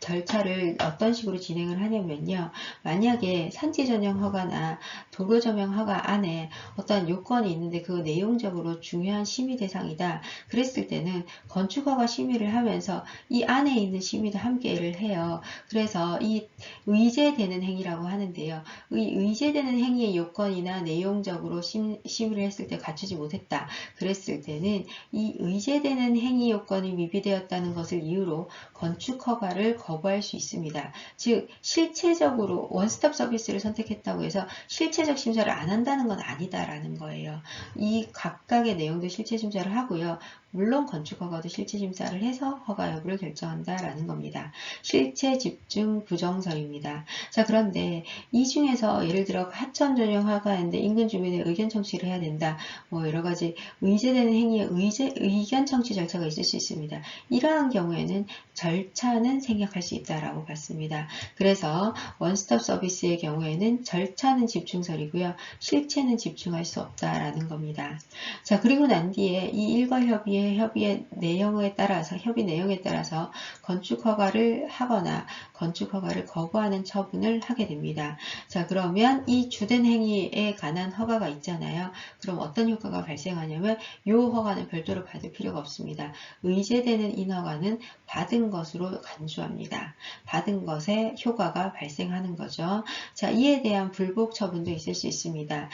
절차를 어떤 식으로 진행을 하냐면요. 만약에 산지 전용 허가나 도로 점용 허가 안에 어떤 요건이 있는데 그 내용적으로 중요한 심의 대상이다. 그랬을 때는 건축허가 심의를 하면서 이 안에 있는 심의도 함께를 해요. 그래서 이 의제되는 행위라고 하는데요. 의제되는 행위의 요건이나 내용적으로 심의를 했을 때 갖추지 못했다. 그랬을 때는 이 의제되는 행위 요건이 미비되었다는 것을 이유로 건축허가를 거부할 수 있습니다. 즉 실체적으로 원스톱 서비스를 선택했다고 해서 실체적 심사를 안 한다는 건 아니다라는 거예요. 이 각각의 내용도 실체 심사를 하고요. 물론 건축허가도 실체 심사를 해서 허가 여부를 결정한다라는 겁니다. 실체 집중 부정설입니다. 자, 그런데 이 중에서 예를 들어 하천 전용 허가인데 인근 주민의 의견 청취를 해야 된다. 뭐 여러 가지 의제되는 행위에 의견 청취 절차가 있을 수 있습니다. 이러한 경우에는 절차는 생략할 수 있다라고 봤습니다. 그래서 원스톱 서비스의 경우에는 절차는 집중설이고요. 실체는 집중할 수 없다라는 겁니다. 자, 그리고 난 뒤에 이 일괄 협의의 내용에 따라서 건축 허가를 하거나 건축 허가를 거부하는 처분을 하게 됩니다. 자, 그러면 이 주된 행위에 관한 허가가 있잖아요. 그럼 어떤 효과가 발생하냐면 이 허가는 별도로 받을 필요가 없습니다. 의제되는 인허가는 받은 것으로 간주합니다. 받은 것에 효과가 발생하는 거죠. 자, 이에 대한 불복 처분도 있을 수 있습니다.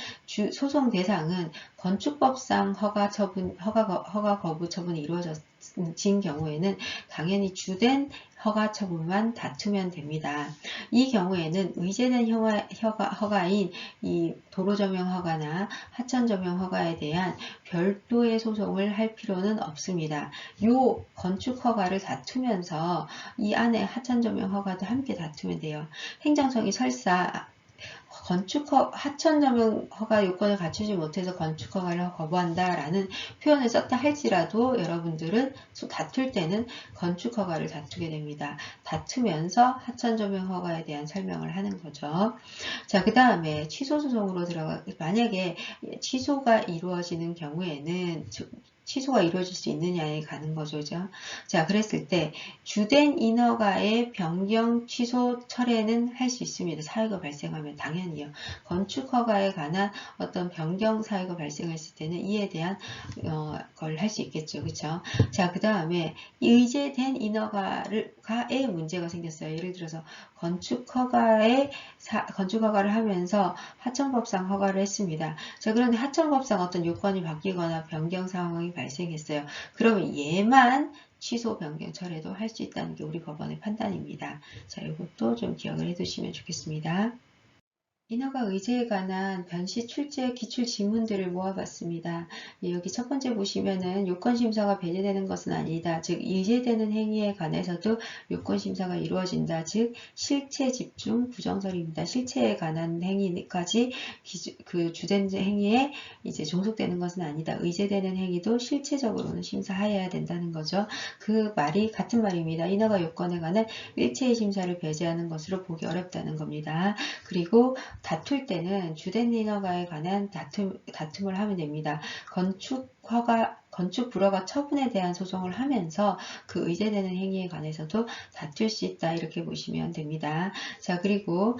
소송 대상은 건축법상 허가 거부 처분이 이루어진 경우에는 당연히 주된 허가 처분만 다투면 됩니다. 이 경우에는 의제된 허가인 이 도로 점용 허가나 하천 점용 허가에 대한 별도의 소송을 할 필요는 없습니다. 이 건축 허가를 다투면서 이 안에 하천 점용 허가도 함께 다투면 돼요. 행정청이 설사 하천 점용 허가 요건을 갖추지 못해서 건축 허가를 거부한다라는 표현을 썼다 할지라도 여러분들은 다툴 때는 건축 허가를 다투게 됩니다. 다투면서 하천 점용 허가에 대한 설명을 하는 거죠. 자, 그 다음에 취소 소송으로 만약에 취소가 이루어지는 경우에는 취소가 이루어질 수 있느냐에 가는 거죠. 자, 그랬을 때 주된 인허가의 변경 취소 철회는 할 수 있습니다. 사유가 발생하면 당연히 판단이요. 건축 허가에 관한 어떤 변경 사유가 발생했을 때는 이에 대한 걸 할 수 있겠죠. 그쵸? 자, 그 다음에 의제된 인허가에 문제가 생겼어요. 예를 들어서 건축 허가를 하면서 하천법상 허가를 했습니다. 자, 그런데 하천법상 어떤 요건이 바뀌거나 변경 상황이 발생했어요. 그러면 얘만 취소, 변경, 철회도 할 수 있다는 게 우리 법원의 판단입니다. 자, 이것도 좀 기억을 해두시면 좋겠습니다. 인허가 의제에 관한 변시 출제 기출 지문들을 모아봤습니다. 여기 첫 번째 보시면은 요건심사가 배제되는 것은 아니다. 즉 의제되는 행위에 관해서도 요건심사가 이루어진다. 즉 실체 집중 부정설입니다. 실체에 관한 행위까지 그 주된 행위에 이제 종속되는 것은 아니다. 의제되는 행위도 실체적으로는 심사하여야 된다는 거죠. 그 말이 같은 말입니다. 인허가 요건에 관한 일체의 심사를 배제하는 것으로 보기 어렵다는 겁니다. 그리고 다툴 때는 주된 인허가에 관한 다툼을 하면 됩니다. 건축 불허가 처분에 대한 소송을 하면서 그 의제되는 행위에 관해서도 다툴 수 있다. 이렇게 보시면 됩니다. 자, 그리고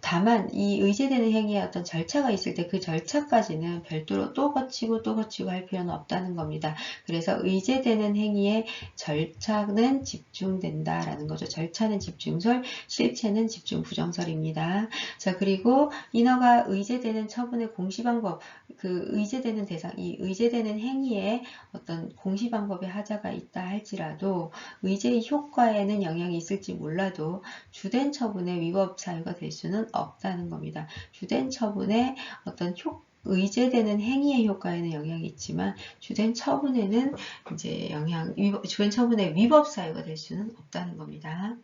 다만 이 의제되는 행위에 어떤 절차가 있을 때 그 절차까지는 별도로 또 거치고 할 필요는 없다는 겁니다. 그래서 의제되는 행위의 절차는 집중된다라는 거죠. 절차는 집중설, 실체는 집중 부정설입니다. 자, 그리고 인허가 의제되는 처분의 공시방법, 그 의제되는 대상, 이 의제되는 행위에 어떤 공시방법의 하자가 있다 할지라도 의제의 효과에는 영향이 있을지 몰라도 주된 처분의 위법 사유가 될 수는 없다는 겁니다. 주된 처분의 어떤 의제되는 행위의 효과에는 영향이 있지만 주된 처분에는 이제 주된 처분의 위법 사유가 될 수는 없다는 겁니다.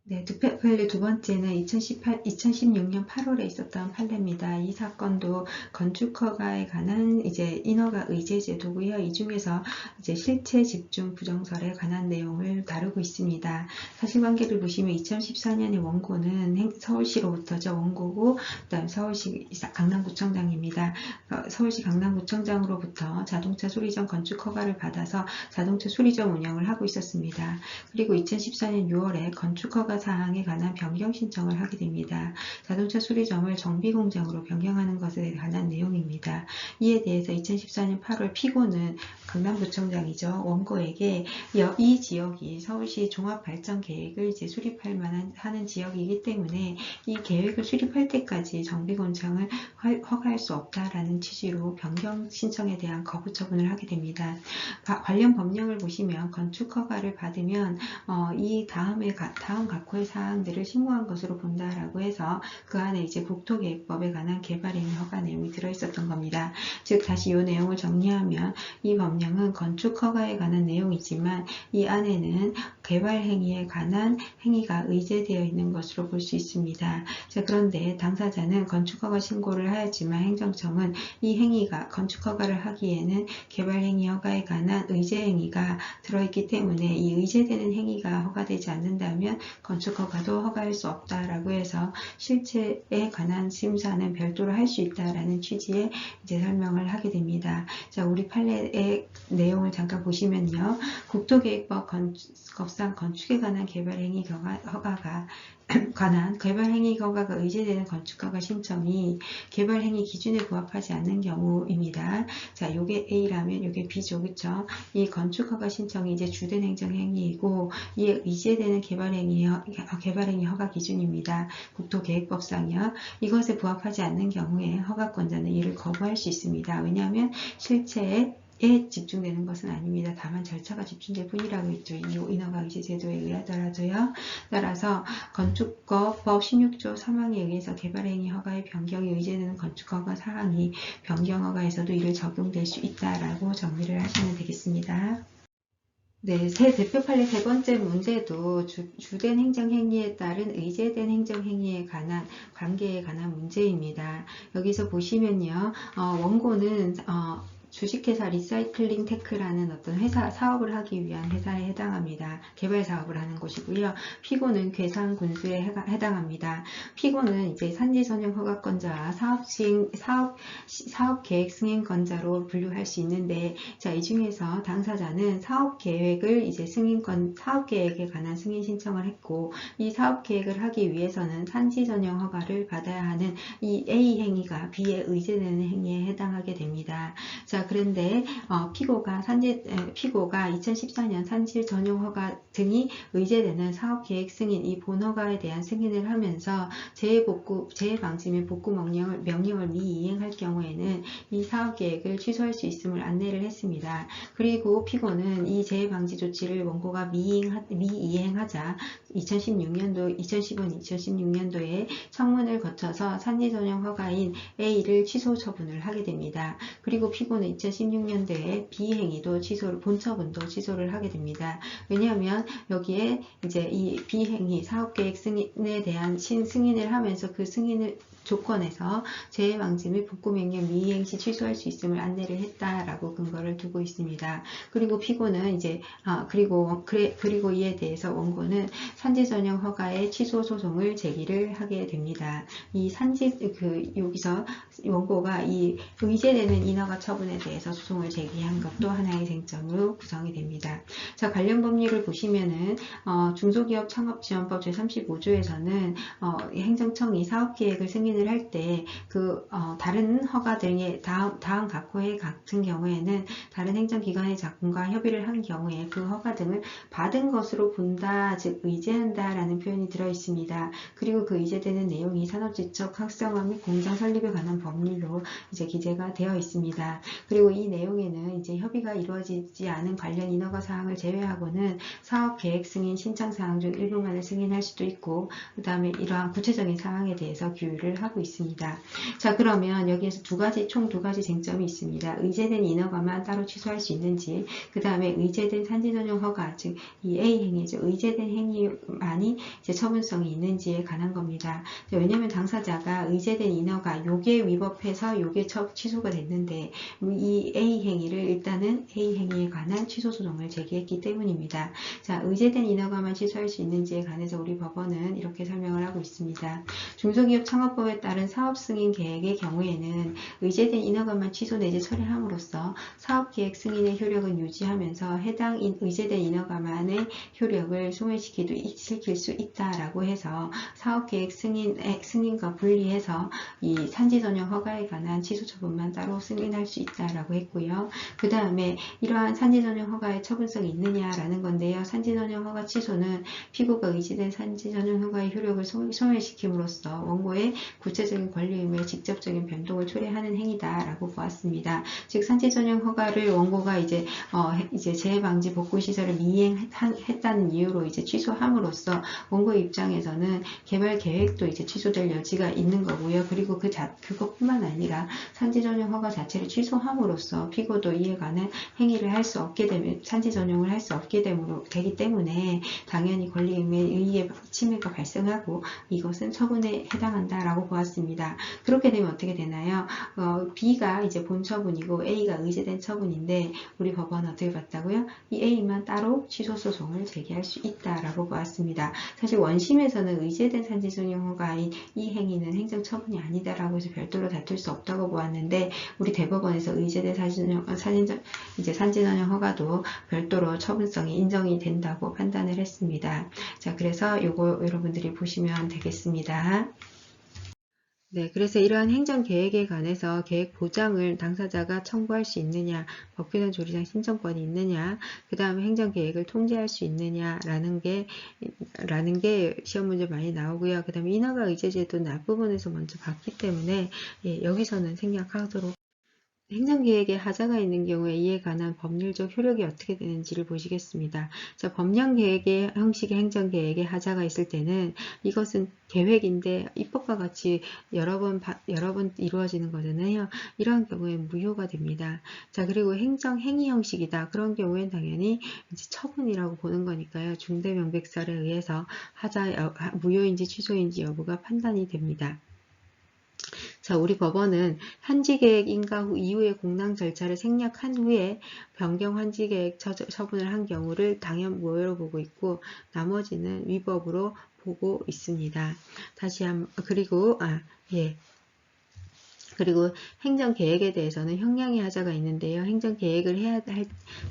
네, 판례 두 번째는 2016년 8월에 있었던 판례입니다. 이 사건도 건축허가에 관한 이제 인허가 의제 제도고요. 이 중에서 이제 실체 집중 부정설에 관한 내용을 다루고 있습니다. 사실관계를 보시면 2014년에 원고는 서울시로부터죠. 원고고 그다음 서울시 강남구청장입니다. 서울시 강남구청장으로부터 자동차 수리점 건축허가를 받아서 자동차 수리점 운영을 하고 있었습니다. 그리고 2014년 6월에 건축허가 사항에 관한 변경 신청을 하게 됩니다. 자동차 수리점을 정비공장으로 변경하는 것에 관한 내용입니다. 이에 대해서 2014년 8월 피고는 강남구청장이죠. 원고에게 이 지역이 서울시 종합발전계획을 이제 수립할 만한 하는 지역이기 때문에 이 계획을 수립할 때까지 정비공장을 허가할 수 없다라는 취지로 변경 신청에 대한 거부 처분을 하게 됩니다. 관련 법령을 보시면 건축허가를 받으면 이 다음 각호의 사항들을 신고한 것으로 본다라고 해서 그 안에 이제 국토계획법에 관한 개발행위 허가 내용이 들어있었던 겁니다. 즉 다시 이 내용을 정리하면 이 법령은 건축허가에 관한 내용이지만 이 안에는 개발행위에 관한 행위가 의제되어 있는 것으로 볼 수 있습니다. 자, 그런데 당사자는 건축허가 신고를 하였지만 행정청은 이 행위가 건축허가를 하기에는 개발행위 허가에 관한 의제행위가 들어있기 때문에 이 의제되는 행위가 허가되지 않는다면 건축허가도 허가할 수 없다라고 해서 실체에 관한 심사는 별도로 할 수 있다라는 취지의 이제 설명을 하게 됩니다. 자, 우리 판례의 내용을 잠깐 보시면요. 국토계획법 법상 건축에 관한 개발행위 허가가 개발행위 허가가 의제되는 건축허가 신청이 개발행위 기준에 부합하지 않는 경우입니다. 자, 요게 A라면 요게 B죠. 그쵸? 이 건축허가 신청이 이제 주된 행정행위이고 이에 의제되는 개발행위 허가 기준입니다. 국토계획법상이요. 이것에 부합하지 않는 경우에 허가권자는 이를 거부할 수 있습니다. 왜냐하면 실체에 집중되는 것은 아닙니다. 다만 절차가 집중될 뿐이라고 했죠. 이 인허가 의제 제도에 의하더라도요. 따라서 건축법 16조 3항에 의해서 개발행위 허가의 변경이 의제되는 건축허가 사항이 변경허가에서도 이를 적용될 수 있다라고 정리를 하시면 되겠습니다. 네, 새 대표 판례 세 번째 문제도 주된 행정행위에 따른 의제된 행정행위에 관한 관계에 관한 문제입니다. 여기서 보시면요, 원고는 주식회사 리사이클링 테크라는 어떤 회사 사업을 하기 위한 회사에 해당합니다. 개발 사업을 하는 곳이고요. 피고는 괴산군수에 해당합니다. 피고는 이제 산지 전용 허가권자와 사업 계획 승인권자로 분류할 수 있는데, 자, 이 중에서 당사자는 사업 계획을 이제 사업 계획에 관한 승인 신청을 했고, 이 사업 계획을 하기 위해서는 산지 전용 허가를 받아야 하는 이 A 행위가 B에 의제되는 행위에 해당하게 됩니다. 자, 그런데 피고가 2014년 산지 전용 허가 등이 의제되는 사업 계획 승인, 이 본허가에 대한 승인을 하면서 재해방지 및 복구 명령을 미이행할 경우에는 이 사업 계획을 취소할 수 있음을 안내를 했습니다. 그리고 피고는 이 재해방지 조치를 원고가 미이행하자 2016년도에 청문을 거쳐서 산지 전용 허가인 A를 취소 처분을 하게 됩니다. 그리고 피고는 2016년도에 B 행위도 본처분도 취소를 하게 됩니다. 왜냐하면 여기에 이제 이 B 행위 사업계획 승인에 대한 승인을 하면서 그 승인을 조건에서 재해방지 및 복구명령 미이행 시 취소할 수 있음을 안내를 했다라고 근거를 두고 있습니다. 그리고 피고는 이제 그리고 이에 대해서 원고는 산지 전용 허가의 취소 소송을 제기를 하게 됩니다. 여기서 원고가 이 의제되는 인허가 처분에 대해서 소송을 제기한 것도 하나의 쟁점으로 구성이 됩니다. 자, 관련 법률을 보시면은 중소기업 창업지원법 제35조에서는 행정청이 사업계획을 승인을 할 때 다른 허가 등의 다음 각호의 같은 경우에는 다른 행정기관의 작품과 협의를 한 경우에 그 허가 등을 받은 것으로 본다, 즉 의제한다 라는 표현이 들어 있습니다. 그리고 그 의제되는 내용이 산업지적 활성화 및 공장 설립에 관한 법률로 이제 기재가 되어 있습니다. 그리고 이 내용에는 이제 협의가 이루어지지 않은 관련 인허가 사항을 제외하고는 사업 계획 승인 신청 사항 중 일부만을 승인할 수도 있고, 그 다음에 이러한 구체적인 사항에 대해서 규율을 하고 있습니다. 자, 그러면 여기에서 총 두 가지 쟁점이 있습니다. 의제된 인허가만 따로 취소할 수 있는지, 그 다음에 의제된 산지 전용 허가, 즉 이 A 행위죠. 의제된 행위만이 이제 처분성이 있는지에 관한 겁니다. 왜냐하면 당사자가 의제된 인허가 요게 위법해서 요게 취소가 됐는데 이 A 행위를 일단은 A 행위에 관한 취소 소송을 제기했기 때문입니다. 자, 의제된 인허가만 취소할 수 있는지에 관해서 우리 법원은 이렇게 설명을 하고 있습니다. 중소기업 창업법에 따른 사업 승인 계획의 경우에는 의제된 인허가만 취소 내지 철회함으로써 사업계획 승인의 효력은 유지하면서 해당 의제된 인허가만의 효력을 소멸시킬 수 있다라고 해서 사업계획 승인과 분리해서 이 산지 전용 허가에 관한 취소 처분만 따로 승인할 수 있다라고 했고요. 그 다음에 이러한 산지 전용 허가의 처분성이 있느냐라는 건데요. 산지 전용 허가 취소는 피고가 의지된 산지 전용 허가의 효력을 소멸시킴으로써 원고의 구체적인 권리 의무에 직접적인 변동을 초래하는 행위다라고 보았습니다. 즉 산지 전용 허가를 원고가 이제 재해방지 복구 시설을 미이행했다는 이유로 이제 취소함으로써 원고 입장에서는 개발 계획도 이제 취소될 여지가 있는 거고요. 그리고 그것뿐만 아니라 산지 전용 허가 자체를 취소함으로써 피고도 이에 관한 행위를 할 수 없게 되면 산지 전용을 할 수 없게 되기 때문에 당연히 권리 의무의 침해가 발생하고 이것은 처분에 해당한다라고 보았습니다. 그렇게 되면 어떻게 되나요? B가 이제 본 처분이고 A가 의제된 처분인데 우리 법원은 어떻게 봤다고요? 이 A만 따로 취소 소송을 제기할 수 있다라고 보았습니다. 사실 원심에서는 의제된 산지 전용 허가인 이 행위는 행정처분이 아니다라고 해서 별도로 다툴 수 없다고 보았는데 우리 대법원에서 의제된 산지 전용 허가도 별도로 처분성이 인정이 된다고 판단을 했습니다. 자, 그래서 요거 여러분들이 보시면 되겠습니다. 네, 그래서 이러한 행정계획에 관해서 계획 보장을 당사자가 청구할 수 있느냐, 법규상 조리상 신청권이 있느냐, 그 다음에 행정계획을 통제할 수 있느냐라는 게 시험 문제 많이 나오고요. 그 다음에 인허가 의제제도는 앞부분에서 먼저 봤기 때문에 여기서는 생략하도록. 행정계획에 하자가 있는 경우에 이에 관한 법률적 효력이 어떻게 되는지를 보시겠습니다. 자, 법령계획의 형식의 행정계획에 하자가 있을 때는 이것은 계획인데 입법과 같이 여러 번 이루어지는 거잖아요. 이러한 경우에 무효가 됩니다. 자, 그리고 행정행위 형식이다. 그런 경우엔 당연히 이제 처분이라고 보는 거니까요. 중대명백설에 의해서 무효인지 취소인지 여부가 판단이 됩니다. 자, 우리 법원은 한지계획 인가 후 이후의 공랑 절차를 생략한 후에 변경 한지계획 처분을 한 경우를 당연 무효로 보고 있고 나머지는 위법으로 보고 있습니다. 다시 그리고 예. 그리고 행정계획에 대해서는 형량의 하자가 있는데요. 행정계획을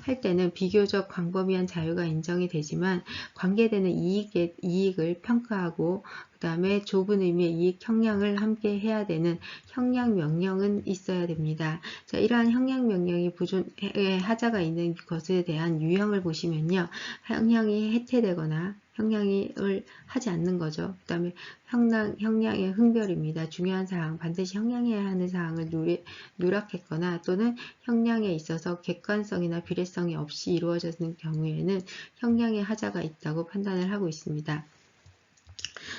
할 때는 비교적 광범위한 자유가 인정이 되지만 관계되는 이익을 평가하고 그 다음에 좁은 의미의 이익 형량을 함께 해야 되는 형량명령은 있어야 됩니다. 자, 이러한 형량명령이 하자가 있는 것에 대한 유형을 보시면요. 형량이 해태되거나 형량을 하지 않는 거죠. 그 다음에 형량의 흥별입니다. 중요한 사항, 반드시 형량해야 하는 사항을 누락했거나 또는 형량에 있어서 객관성이나 비례성이 없이 이루어지는 경우에는 형량의 하자가 있다고 판단을 하고 있습니다.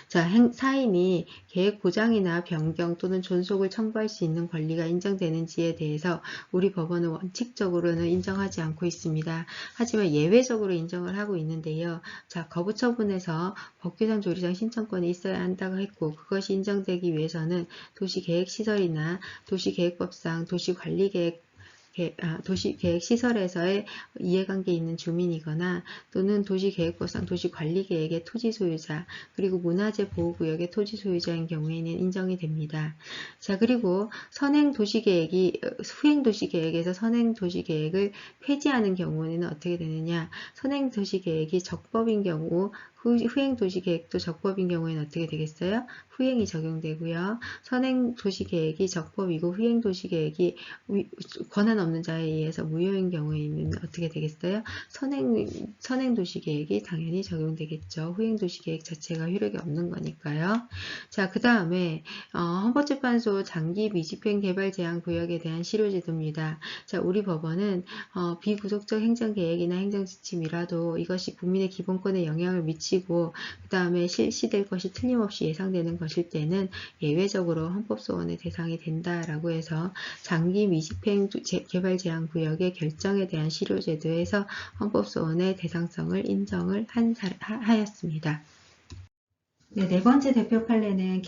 자, 사인이 계획 보장이나 변경 또는 존속을 청구할 수 있는 권리가 인정되는지에 대해서 우리 법원은 원칙적으로는 인정하지 않고 있습니다. 하지만 예외적으로 인정을 하고 있는데요. 자, 거부 처분에서 법규상 조리장 신청권이 있어야 한다고 했고 그것이 인정되기 위해서는 도시계획시설이나 도시계획법상 도시관리계획 도시계획시설에서의 이해관계 있는 주민이거나 또는 도시계획법상 도시관리계획의 토지 소유자 그리고 문화재 보호구역의 토지 소유자인 경우에는 인정이 됩니다. 자, 그리고 후행도시계획에서 선행도시계획을 폐지하는 경우에는 어떻게 되느냐? 선행도시계획이 적법인 경우 후행도시계획도 적법인 경우에는 어떻게 되겠어요? 후행이 적용되고요. 선행도시계획이 적법이고 후행도시계획이 권한 없는 자에 의해서 무효인 경우에는 어떻게 되겠어요? 선행도시계획이 당연히 적용되겠죠. 후행도시계획 자체가 효력이 없는 거니까요. 자, 그 다음에 헌법재판소 장기 미집행 개발 제한 구역에 대한 실효제도입니다. 자, 우리 법원은 비구속적 행정계획이나 행정지침이라도 이것이 국민의 기본권에 영향을 미치고 그 다음에 실시될 것이 틀림없이 예상되는 것일 때는 예외적으로 헌법소원의 대상이 된다라고 해서 장기 미집행 개발 제한 구역의 결정에 대한 실효제도에서 헌법소원의 대상성을 인정을 하였습니다. 네 번째 대표 판례는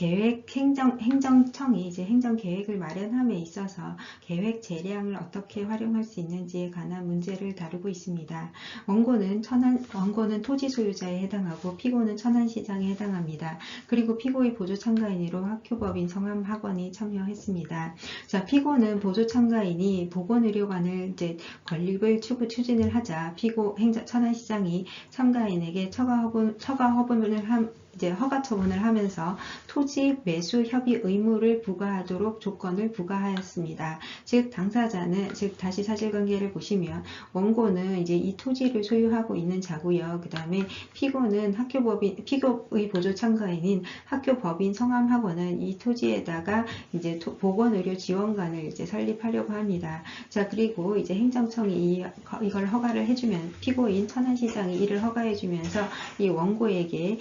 행정청이 이제 행정계획을 마련함에 있어서 계획 재량을 어떻게 활용할 수 있는지에 관한 문제를 다루고 있습니다. 원고는 토지 소유자에 해당하고 피고는 천안시장에 해당합니다. 그리고 피고의 보조 참가인으로 학교법인 성함학원이 참여했습니다. 자, 피고는 보조 참가인이 보건의료관을 이제 건립을 추진을 하자 천안시장이 참가인에게 허가 처분을 하면서 토지 매수 협의 의무를 부과하도록 조건을 부과하였습니다. 즉 다시 사실관계를 보시면 원고는 이제 이 토지를 소유하고 있는 자고요. 그 다음에 피고의 보조 참가인인 학교법인 성함학원은 이 토지에다가 이제 보건의료 지원관을 이제 설립하려고 합니다. 자, 그리고 이제 행정청이 이걸 허가를 해주면 피고인 천안시장이 이를 허가해주면서 이 원고에게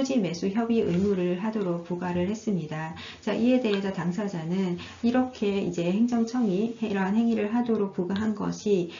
토지 매수 협의 의무를 하도록 부과를 했습니다. 자, 이에 대해서 당사자는 이렇게 이제 행정청이 이러한 행위를 하도록 부과한 것이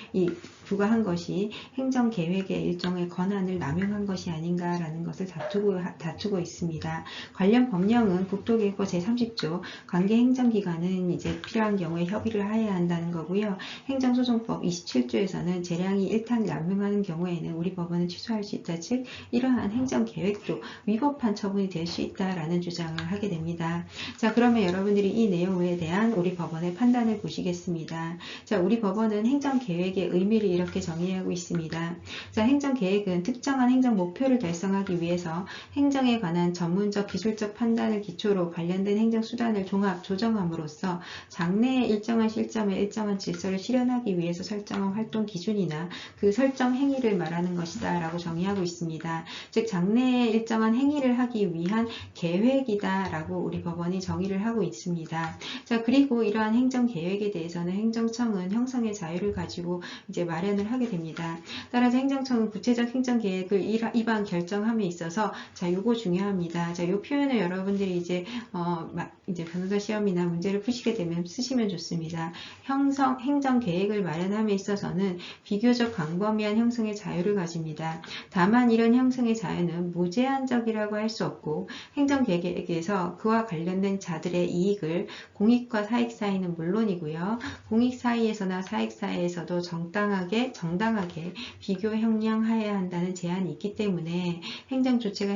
행정계획의 일종의 권한을 남용한 것이 아닌가라는 것을 다투고 있습니다. 관련 법령은 국토기획법 제30조 관계행정기관은 이제 필요한 경우에 협의를 하여야 한다는 거고요. 행정소송법 27조에서는 재량이 일탈 남용하는 경우에는 우리 법원은 취소할 수 있다. 즉 이러한 행정계획도 위법한 처분이 될 수 있다라는 주장을 하게 됩니다. 자, 그러면 여러분들이 이 내용에 대한 우리 법원의 판단을 보시겠습니다. 자, 우리 법원은 행정계획의 의미를 이렇게 정의하고 있습니다. 자, 행정계획은 특정한 행정 목표를 달성하기 위해서 행정에 관한 전문적 기술적 판단을 기초로 관련된 행정수단을 종합 조정함으로써 장래의 일정한 시점에 일정한 질서를 실현하기 위해서 설정한 활동 기준이나 그 설정 행위를 말하는 것이다 라고 정의하고 있습니다. 즉 장래에 일정한 행위를 하기 위한 계획이다 라고 우리 법원이 정의를 하고 있습니다. 자, 그리고 이러한 행정계획에 대해서는 행정청은 형성의 자유를 가지고 이제 마련을 하게 됩니다. 따라서 행정청은 구체적 행정계획을 입안 결정함에 있어서 자, 요거 중요합니다. 자, 요 표현을 여러분들이 이제 변호사 시험이나 문제를 푸시게 되면 쓰시면 좋습니다. 행정계획을 마련함에 있어서는 비교적 광범위한 형성의 자유를 가집니다. 다만 이런 형성의 자유는 무제한적인 계약이라고 할 수 없고 행정계획에서 그와 관련된 자들의 이익을 공익과 사익 사이는 물론이고요. 공익 사이에서나 사익 사이에서도 정당하게 비교 형량해야 한다는 제한이 있기 때문에 행정조치가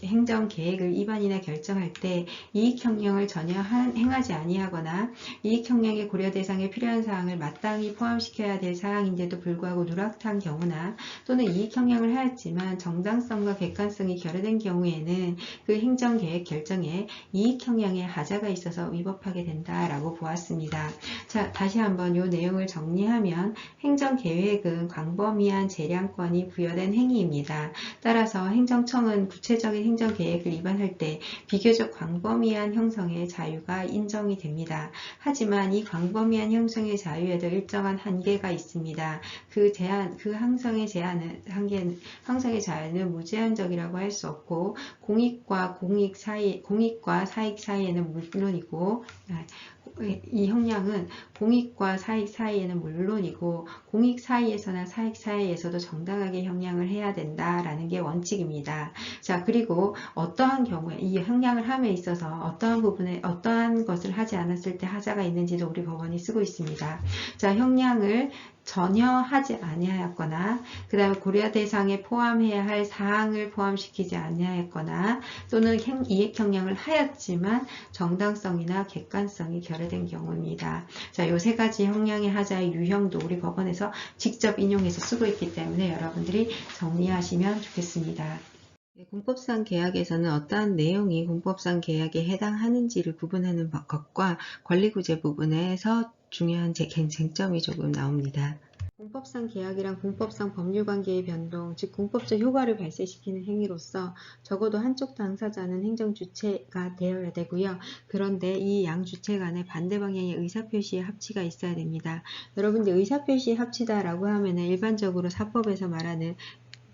행정계획을 위반이나 결정할 때 이익형량을 전혀 행하지 아니하거나 이익형량의 고려 대상에 필요한 사항을 마땅히 포함시켜야 될 사항인데도 불구하고 누락한 경우나 또는 이익형량을 하였지만 정당성과 객관성이 결여된 경우에는 그 행정계획 결정에 이익형량의 하자가 있어서 위법하게 된다라고 보았습니다. 자, 다시 한번 이 내용을 정리하면 행정계획은 광범위한 재량권이 부여된 행위입니다. 따라서 행정청은 구체적인 행정계획을 위반할 때 비교적 광범위한 형성의 자유가 인정이 됩니다. 하지만 이 광범위한 형성의 자유에도 일정한 한계가 있습니다. 그 형성의 자유는 무제한적이라고 할 수 없고 공익과 사익 사이에는 물론이고 이 형량은 공익과 사익 사이에는 물론이고 공익 사이에서나 사익 사이에서도 정당하게 형량을 해야 된다라는 게 원칙입니다. 자, 그리고 어떠한 경우에 이 형량을 함에 있어서 어떠한 부분에 어떠한 것을 하지 않았을 때 하자가 있는지도 우리 법원이 쓰고 있습니다. 자, 형량을 전혀 하지 아니하였거나 그 다음에 고려 대상에 포함해야 할 사항을 포함시키지 아니하였거나 또는 이익형량을 하였지만 정당성이나 객관성이 결여된 경우입니다. 자, 이 세 가지 형량의 하자의 유형도 우리 법원에서 직접 인용해서 쓰고 있기 때문에 여러분들이 정리하시면 좋겠습니다. 공법상 계약에서는 어떠한 내용이 공법상 계약에 해당하는지를 구분하는 것과 권리구제 부분에서 중요한 쟁점이 조금 나옵니다. 공법상 계약이란 공법상 법률관계의 변동, 즉 공법적 효과를 발생시키는 행위로서 적어도 한쪽 당사자는 행정주체가 되어야 되고요. 그런데 이 양 주체 간의 반대 방향의 의사표시의 합치가 있어야 됩니다. 여러분들 의사표시의 합치다라고 하면 일반적으로 사법에서 말하는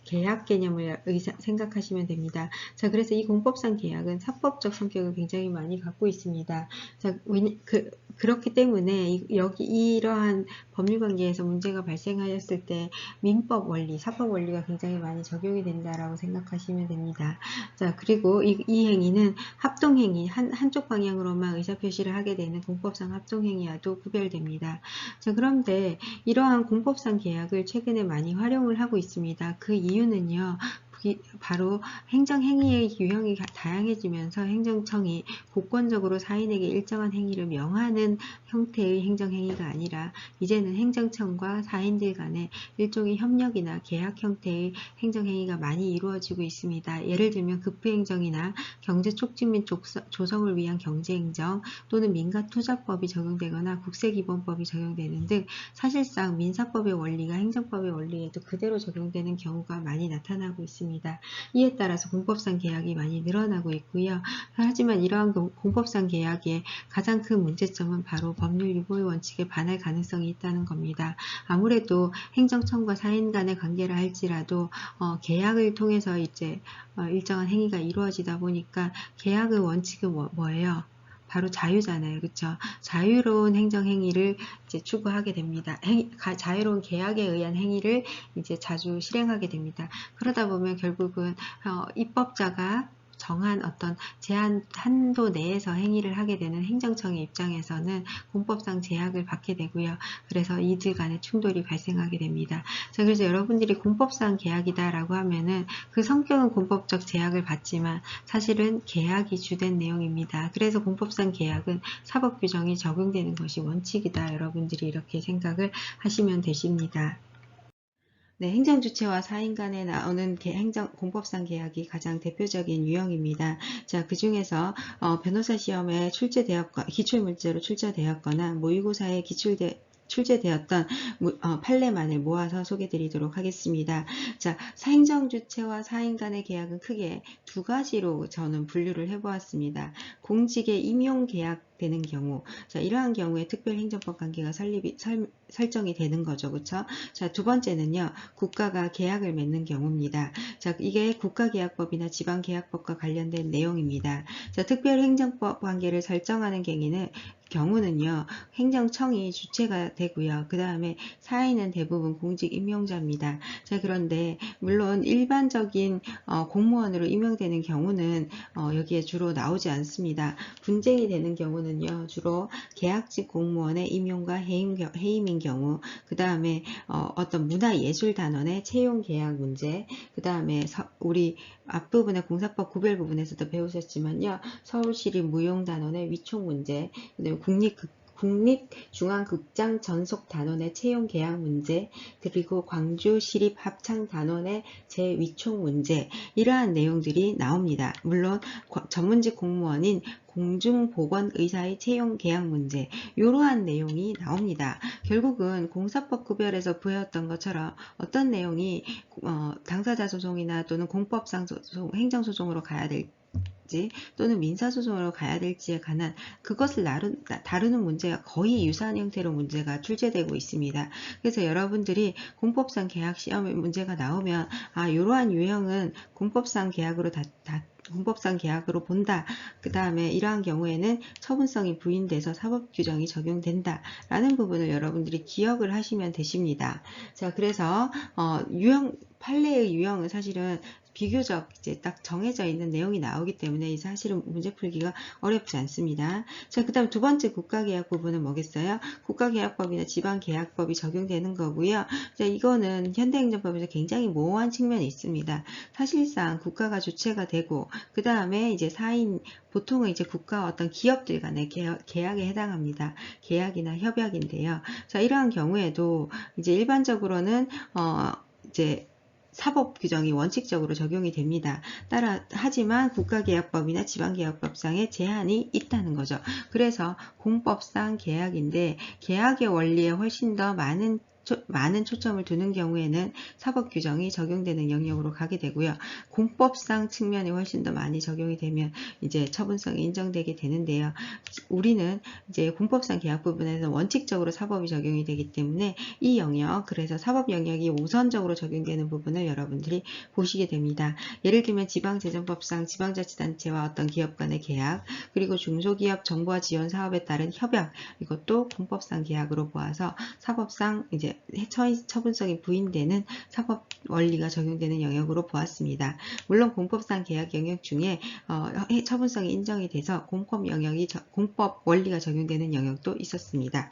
계약 개념을 생각하시면 됩니다. 자, 그래서 이 공법상 계약은 사법적 성격을 굉장히 많이 갖고 있습니다. 자, 그렇기 때문에 이러한 법률관계에서 문제가 발생하였을 때 민법 원리, 사법 원리가 굉장히 많이 적용이 된다라고 생각하시면 됩니다. 자, 그리고 이 행위는 합동행위, 한쪽 방향으로만 의사표시를 하게 되는 공법상 합동행위와도 구별됩니다. 자, 그런데 이러한 공법상 계약을 최근에 많이 활용을 하고 있습니다. 그 이유는요. 바로 행정행위의 유형이 다양해지면서 행정청이 공권적으로 사인에게 일정한 행위를 명하는 형태의 행정행위가 아니라 이제는 행정청과 사인들 간의 일종의 협력이나 계약 형태의 행정행위가 많이 이루어지고 있습니다. 예를 들면 급부행정이나 경제촉진 및 조성을 위한 경제행정 또는 민가투자법이 적용되거나 국세기본법이 적용되는 등 사실상 민사법의 원리가 행정법의 원리에도 그대로 적용되는 경우가 많이 나타나고 있습니다. 이에 따라서 공법상 계약이 많이 늘어나고 있고요. 하지만 이러한 공법상 계약의 가장 큰 문제점은 바로 법률 유보의 원칙에 반할 가능성이 있다는 겁니다. 아무래도 행정청과 사인 간의 관계라 할지라도 계약을 통해서 이제 일정한 행위가 이루어지다 보니까 계약의 원칙은 뭐예요? 바로 자유잖아요. 그렇죠? 자유로운 행정행위를 이제 추구하게 됩니다. 자유로운 계약에 의한 행위를 이제 자주 실행하게 됩니다. 그러다 보면 결국은 입법자가 정한 어떤 제한 한도 내에서 행위를 하게 되는 행정청의 입장에서는 공법상 제약을 받게 되고요. 그래서 이들 간의 충돌이 발생하게 됩니다. 자, 그래서 여러분들이 공법상 계약이다라고 하면은 그 성격은 공법적 제약을 받지만 사실은 계약이 주된 내용입니다. 그래서 공법상 계약은 사법 규정이 적용되는 것이 원칙이다. 여러분들이 이렇게 생각을 하시면 되십니다. 네, 행정주체와 사인 간에 나오는 공법상 계약이 가장 대표적인 유형입니다. 자, 그 중에서 변호사 시험에 기출문제로 출제되었거나 모의고사에 출제되었던 판례만을 모아서 소개드리도록 하겠습니다. 자, 행정주체와 사인 간의 계약은 크게 두 가지로 저는 분류를 해보았습니다. 공직의 임용계약 되는 경우, 자, 이러한 경우에 특별행정법 관계가 설정이 되는 거죠. 그쵸? 자, 두 번째는요, 국가가 계약을 맺는 경우입니다. 자, 이게 국가계약법이나 지방계약법과 관련된 내용입니다. 자, 특별행정법 관계를 설정하는 경우는요, 행정청이 주체가 되고요. 그 다음에 사인은 대부분 공직 임용자입니다. 자, 그런데 물론 일반적인 공무원으로 임용되는 경우는 여기에 주로 나오지 않습니다. 분쟁이 되는 경우는요, 주로 계약직 공무원의 임용과 해임인 경우, 그 다음에 어떤 문화예술단원의 채용 계약 문제, 그 다음에 우리 앞부분에 공사법 구별 부분에서도 배우셨지만요, 서울시립 무용단원의 위촉 문제, 그다음에 국립중앙극장 전속단원의 채용 계약 문제, 그리고 광주시립합창단원의 재위촉 문제, 이러한 내용들이 나옵니다. 물론 전문직 공무원인 공중보건의사의 채용 계약 문제, 이러한 내용이 나옵니다. 결국은 공사법 구별에서 보였던 것처럼 어떤 내용이 당사자 소송이나 또는 공법상 소송, 행정소송으로 가야 될지 또는 민사소송으로 가야 될지에 관한 그것을 다루는 문제가 거의 유사한 형태로 문제가 출제되고 있습니다. 그래서 여러분들이 공법상 계약 시험에 문제가 나오면 이러한 유형은 공법상 계약으로 본다. 그 다음에 이러한 경우에는 처분성이 부인돼서 사법규정이 적용된다. 라는 부분을 여러분들이 기억을 하시면 되십니다. 자, 그래서 판례의 유형은 사실은 비교적 이제 딱 정해져 있는 내용이 나오기 때문에 이 사실은 문제 풀기가 어렵지 않습니다. 자, 그 다음 두 번째 국가계약 부분은 뭐겠어요? 국가계약법이나 지방계약법이 적용되는 거고요. 자, 이거는 현대행정법에서 굉장히 모호한 측면이 있습니다. 사실상 국가가 주체가 되고 그 다음에 이제 보통은 이제 국가와 어떤 기업들 간의 계약에 해당합니다. 계약이나 협약인데요. 자, 이러한 경우에도 이제 일반적으로는 이제 사법 규정이 원칙적으로 적용이 됩니다. 하지만 국가계약법이나 지방계약법상의 제한이 있다는 거죠. 그래서 공법상 계약인데 계약의 원리에 훨씬 더 많은 초점을 두는 경우에는 사법 규정이 적용되는 영역으로 가게 되고요. 공법상 측면이 훨씬 더 많이 적용이 되면 이제 처분성이 인정되게 되는데요. 우리는 이제 공법상 계약 부분에서 원칙적으로 사법이 적용이 되기 때문에 이 영역, 그래서 사법 영역이 우선적으로 적용되는 부분을 여러분들이 보시게 됩니다. 예를 들면 지방재정법상 지방자치단체와 어떤 기업 간의 계약, 그리고 중소기업 정보화 지원 사업에 따른 협약, 이것도 공법상 계약으로 보아서 사법상 이제 처분성이 부인되는 사법 원리가 적용되는 영역으로 보았습니다. 물론 공법상 계약 영역 중에 처분성이 인정이 돼서 공법 원리가 적용되는 영역도 있었습니다.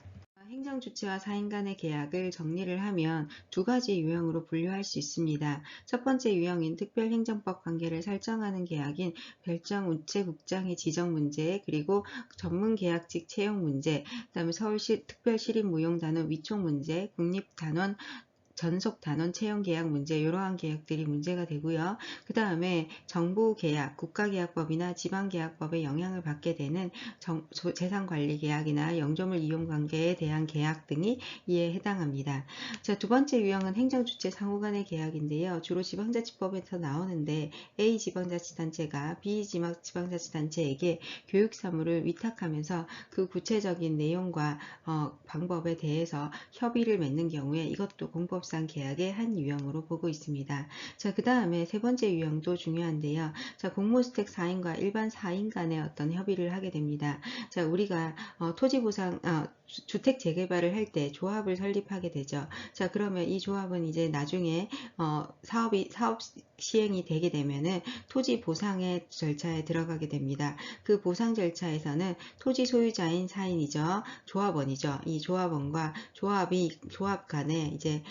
행정주체와 사인 간의 계약을 정리를 하면 두 가지 유형으로 분류할 수 있습니다. 첫 번째 유형인 특별행정법 관계를 설정하는 계약인 별정 우체국장의 지정 문제, 그리고 전문계약직 채용 문제, 그 다음에 서울시 특별시립무용단원 위촉 문제, 국립단원 전속단원 채용계약 문제, 이러한 계약들이 문제가 되고요. 그 다음에 정부계약, 국가계약법이나 지방계약법에 영향을 받게 되는 재산관리계약이나 영조물 이용관계에 대한 계약 등이 이에 해당합니다. 자, 두 번째 유형은 행정주체 상호간의 계약인데요. 주로 지방자치법에서 나오는데 A 지방자치단체가 B 지방자치단체에게 교육사무를 위탁하면서 그 구체적인 내용과 방법에 대해서 협의를 맺는 경우에 이것도 공법상 계약의 한 유형으로 보고 있습니다. 자, 그 다음에 세 번째 유형도 중요한데요. 자, 공무주택 사인과 일반 사인 간의 어떤 협의를 하게 됩니다. 자, 우리가 주택 재개발을 할 때 조합을 설립하게 되죠. 자, 그러면 이 조합은 이제 나중에 사업 시행이 되게 되면은 토지 보상의 절차에 들어가게 됩니다. 그 보상 절차에서는 토지 소유자인 사인이죠. 조합원이죠. 이 조합원과 조합 간에 이제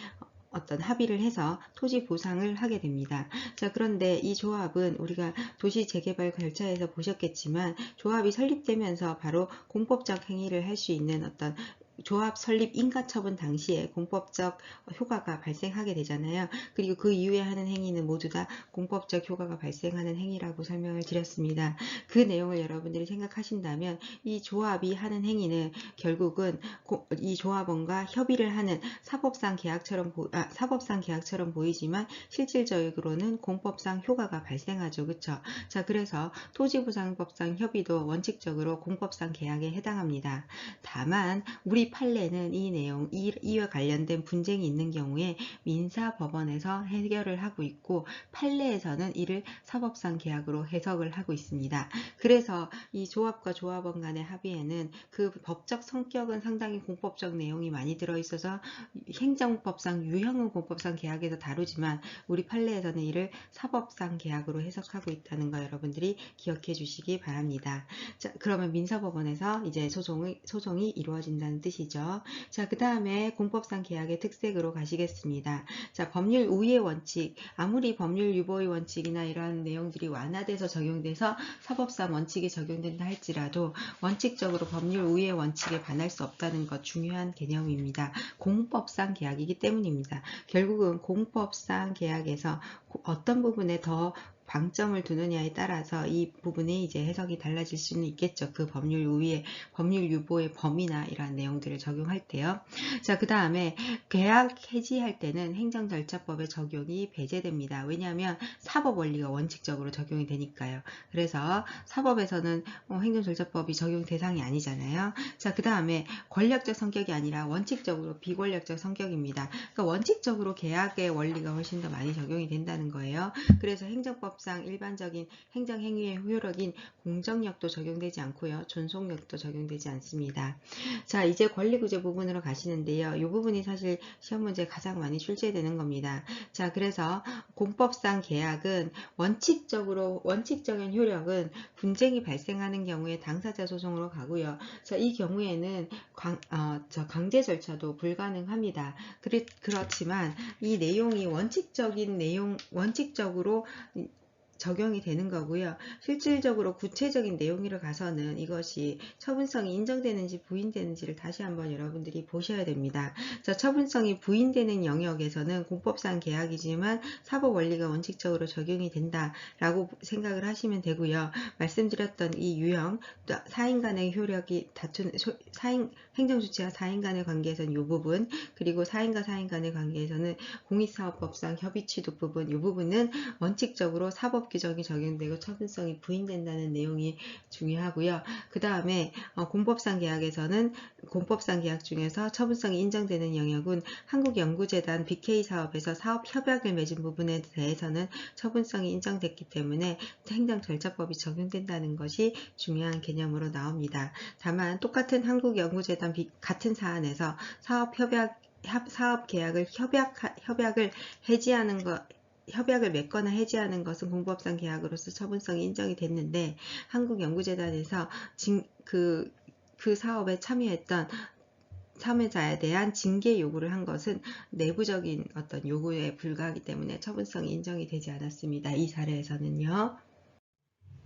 어떤 합의를 해서 토지 보상을 하게 됩니다. 자, 그런데 이 조합은 우리가 도시 재개발 절차에서 보셨겠지만 조합이 설립되면서 바로 공법적 행위를 할 수 있는 어떤 조합 설립 인가처분 당시에 공법적 효과가 발생하게 되잖아요. 그리고 그 이후에 하는 행위는 모두 다 공법적 효과가 발생하는 행위라고 설명을 드렸습니다. 그 내용을 여러분들이 생각하신다면 이 조합이 하는 행위는 결국은 이 조합원과 협의를 하는 사법상 계약처럼 보이지만 실질적으로는 공법상 효과가 발생하죠. 그쵸? 자, 그래서 토지보상법상 협의도 원칙적으로 공법상 계약에 해당합니다. 다만 우리 판례는 이 내용, 이와 관련된 분쟁이 있는 경우에 민사법원에서 해결을 하고 있고 판례에서는 이를 사법상 계약으로 해석을 하고 있습니다. 그래서 이 조합과 조합원 간의 합의에는 그 법적 성격은 상당히 공법적 내용이 많이 들어있어서 행정법상 유형은 공법상 계약에서 다루지만 우리 판례에서는 이를 사법상 계약으로 해석하고 있다는 거 여러분들이 기억해 주시기 바랍니다. 자, 그러면 민사법원에서 이제 소송이 이루어진다는 뜻이죠. 자, 그 다음에 공법상 계약의 특색으로 가시겠습니다. 자, 법률 우위의 원칙, 아무리 법률 유보의 원칙이나 이러한 내용들이 완화돼서 적용돼서 사법상 원칙이 적용된다 할지라도 원칙적으로 법률 우위의 원칙에 반할 수 없다는 것 중요한 개념입니다. 공법상 계약이기 때문입니다. 결국은 공법상 계약에서 어떤 부분에 더 방점을 두느냐에 따라서 이 부분이 이제 해석이 달라질 수는 있겠죠. 그 법률 우위의 법률 유보의 범위나 이러한 내용들을 적용할 때요. 자, 그 다음에 계약 해지할 때는 행정절차법의 적용이 배제됩니다. 왜냐하면 사법 원리가 원칙적으로 적용이 되니까요. 그래서 사법에서는 행정절차법이 적용 대상이 아니잖아요. 자, 그 다음에 권력적 성격이 아니라 원칙적으로 비권력적 성격입니다. 그러니까 원칙적으로 계약의 원리가 훨씬 더 많이 적용이 된다는 거예요. 그래서 행정법상 일반적인 행정행위의 효력인 공정력도 적용되지 않고요. 존속력도 적용되지 않습니다. 자, 이제 권리구제 부분으로 가시는데요. 이 부분이 사실 시험 문제에 가장 많이 출제되는 겁니다. 자, 그래서 공법상 계약은 원칙적인 효력은 분쟁이 발생하는 경우에 당사자 소송으로 가고요. 자, 이 경우에는 강제 절차도 불가능합니다. 그렇지만 이 내용이 원칙적으로 적용이 되는 거고요. 실질적으로 구체적인 내용으로 가서는 이것이 처분성이 인정되는지 부인되는지를 다시 한번 여러분들이 보셔야 됩니다. 자, 처분성이 부인되는 영역에서는 공법상 계약이지만 사법 원리가 원칙적으로 적용이 된다라고 생각을 하시면 되고요. 말씀드렸던 이 유형, 사인 간의 효력이 다투는 행정주체와 사인 간의 관계에서는 이 부분, 그리고 사인과 사인 간의 관계에서는 공익사업법상 협의취득 부분, 이 부분은 원칙적으로 사법 규정이 적용되고 처분성이 부인된다는 내용이 중요하고요. 그 다음에 공법상 계약에서는 공법상 계약 중에서 처분성이 인정되는 영역은 한국연구재단 BK 사업에서 사업 협약을 맺은 부분에 대해서는 처분성이 인정됐기 때문에 행정절차법이 적용된다는 것이 중요한 개념으로 나옵니다. 다만 똑같은 한국연구재단 같은 사안에서 사업계약을 협약을 맺거나 해지하는 것은 공법상 계약으로서 처분성이 인정이 됐는데 한국연구재단에서 그 사업에 참여했던 참여자에 대한 징계 요구를 한 것은 내부적인 어떤 요구에 불과하기 때문에 처분성이 인정이 되지 않았습니다. 이 사례에서는요.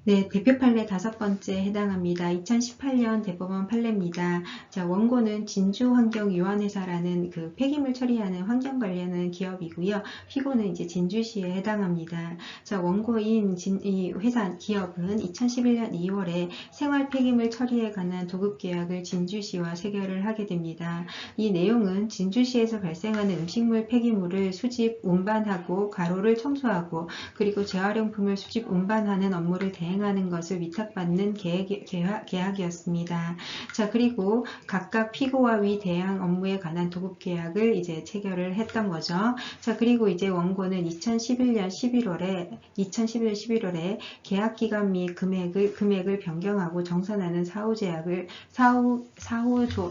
네, 대표 판례 5번째 해당합니다. 2018년 대법원 판례입니다. 자, 원고는 진주환경유한회사라는 그 폐기물 처리하는 환경 관련한 기업이고요. 피고는 이제 진주시에 해당합니다. 자, 원고인 이 회사 기업은 2011년 2월에 생활 폐기물 처리에 관한 도급 계약을 진주시와 체결을 하게 됩니다. 이 내용은 진주시에서 발생하는 음식물 폐기물을 수집, 운반하고 가로를 청소하고 그리고 재활용품을 수집, 운반하는 업무를 대행하는 것을 위탁받는 계약이었습니다. 자, 그리고 각각 피고와 위 대항 업무에 관한 도급 계약을 이제 체결을 했던 거죠. 자, 그리고 이제 원고는 2011년 11월에 계약 기간 및 금액을 변경하고 정산하는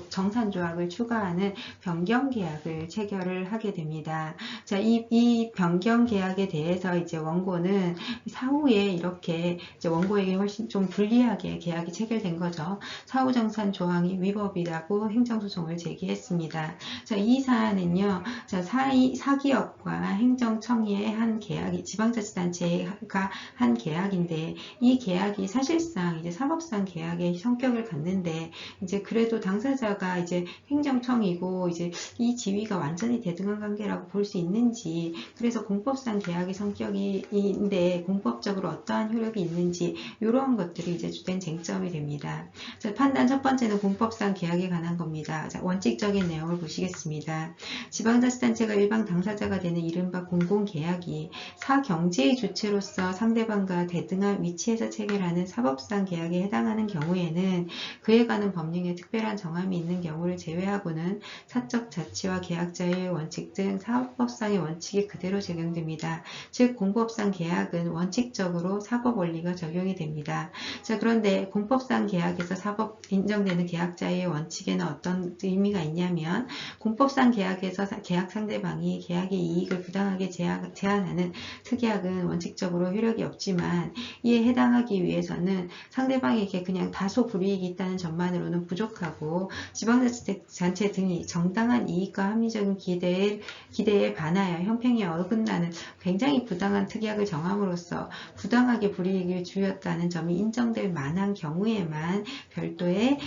정산조약을 추가하는 변경 계약을 체결을 하게 됩니다. 자, 이 변경 계약에 대해서 이제 원고는 사후에 이렇게 이제 원고에게 훨씬 좀 불리하게 계약이 체결된 거죠. 사후정산 조항이 위법이라고 행정소송을 제기했습니다. 자, 이 사안은요, 자, 사기업과 행정청의 한 계약이 지방자치단체가 한 계약인데 이 계약이 사실상 이제 사법상 계약의 성격을 갖는데 이제 그래도 당사자가 이제 행정청이고 이제 이 지위가 완전히 대등한 관계라고 볼 수 있는지 그래서 공법상 계약의 성격인데 공법적으로 어떠한 효력이 있는지 이러한 것들이 이제 주된 쟁점이 됩니다. 자, 판단 첫 번째는 공법상 계약에 관한 겁니다. 자, 원칙적인 내용을 보시겠습니다. 지방자치단체가 일방 당사자가 되는 이른바 공공계약이 사경제의 주체로서 상대방과 대등한 위치에서 체결하는 사법상 계약에 해당하는 경우에는 그에 관한 법령에 특별한 정함이 있는 경우를 제외하고는 사적 자치와 계약 자유의 원칙 등 사법상의 원칙이 그대로 적용됩니다. 즉 공법상 계약은 원칙적으로 사법 원리가 적용이 됩니다. 자, 그런데 공법상 계약에서 사법 인정되는 계약 자유의 원칙에는 어떤 의미가 있냐면 공법상 계약에서 계약 상대방이 계약의 이익을 부당하게 제한하는 특약은 원칙적으로 효력이 없지만 이에 해당하기 위해서는 상대방에게 그냥 다소 불이익이 있다는 점만으로는 부족하고 지방자치단체 등이 정당한 이익과 합리적인 기대에 반하여 형평이 어긋나는 굉장히 부당한 특약을 정함으로써 부당하게 불이익을 주었다는 점이 인정될 만한 경우에만 별도의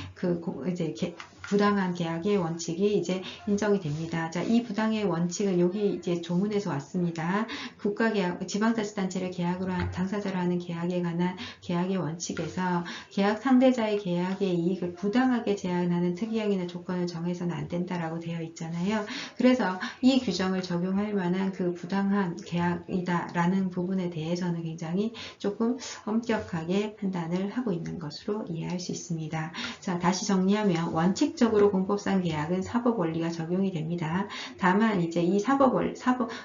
이제 부당한 계약의 원칙이 이제 인정이 됩니다. 자, 이 부당의 원칙은 여기 이제 조문에서 왔습니다. 국가계약, 지방자치단체를 계약으로 당사자로 하는 계약에 관한 계약의 원칙에서 계약 상대자의 계약의 이익을 부당하게 제한하는 특약이나 조건을 정해서는 안 된다라고 되어 있잖아요. 그래서 이 규정을 적용할 만한 그 부당한 계약이다라는 부분에 대해서는 굉장히 조금 엄격하게 판단을 하고 있는 것으로 이해할 수 있습니다. 자, 다시 정리하면 원칙적으로 공법상 계약은 사법 원리가 적용이 됩니다. 다만 이제 이 사법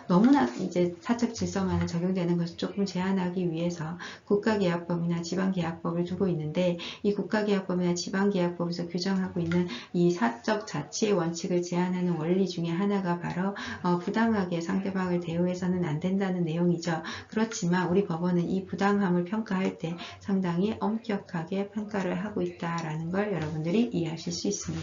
너무나 이제 사적 질서만에 적용되는 것을 조금 제한하기 위해서 국가계약법이나 지방계약법을 두고 있는데 이 국가계약법이나 지방계약법에서 규정하고 있는 이 사적 자치의 원칙을 제한하는 원리 중에 하나가 바로 부당하게 상대방을 대우해서는 안 된다는 내용이죠. 그렇지만 우리 법원은 이 부당함을 평가할 때 상당히 엄격하게 평가를 하고 있다라는 걸 여러분들이 이해하실 수 있습니다.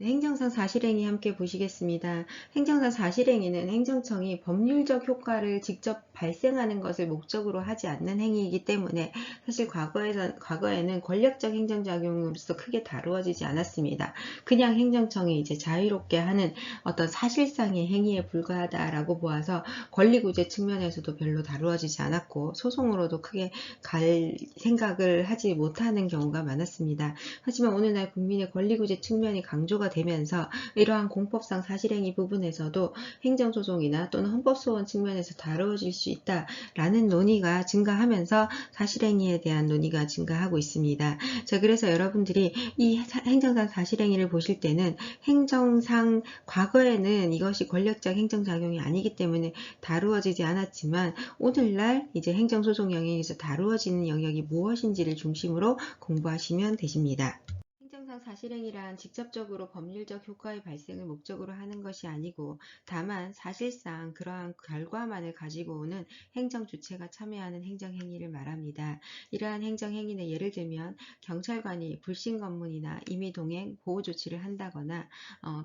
네, 행정상 사실행위 함께 보시겠습니다. 행정상 사실행위는 행정청이 법률적 효과를 직접 발생하는 것을 목적으로 하지 않는 행위이기 때문에 사실 과거에는 권력적 행정작용으로서 크게 다루어지지 않았습니다. 그냥 행정청이 이제 자유롭게 하는 어떤 사실상의 행위에 불과하다라고 보아서 권리구제 측면에서도 별로 다루어지지 않았고 소송으로도 크게 갈 생각을 하지 못하는 경우가 많았습니다. 하지만 오늘날 국민의 권리구제 측면이 강조가 되면서 이러한 공법상 사실행위 부분에서도 행정소송이나 또는 헌법소원 측면에서 다루어질 수 있다라는 논의가 증가하면서 사실행위에 대한 논의가 증가하고 있습니다. 자, 그래서 여러분들이 이 행정상 사실행위를 보실 때는 행정상 과거에는 이것이 권력적 행정작용이 아니기 때문에 다루어지지 않았지만 오늘날 이제 행정소송 영역에서 다루어지는 영역이 무엇인지를 중심으로 공부하시면 되십니다. 행정상 사실행위란 직접적으로 법률적 효과의 발생을 목적으로 하는 것이 아니고 다만 사실상 그러한 결과만을 가지고 오는 행정주체가 참여하는 행정행위를 말합니다. 이러한 행정행위는 예를 들면 경찰관이 불신검문이나 임의동행 보호조치를 한다거나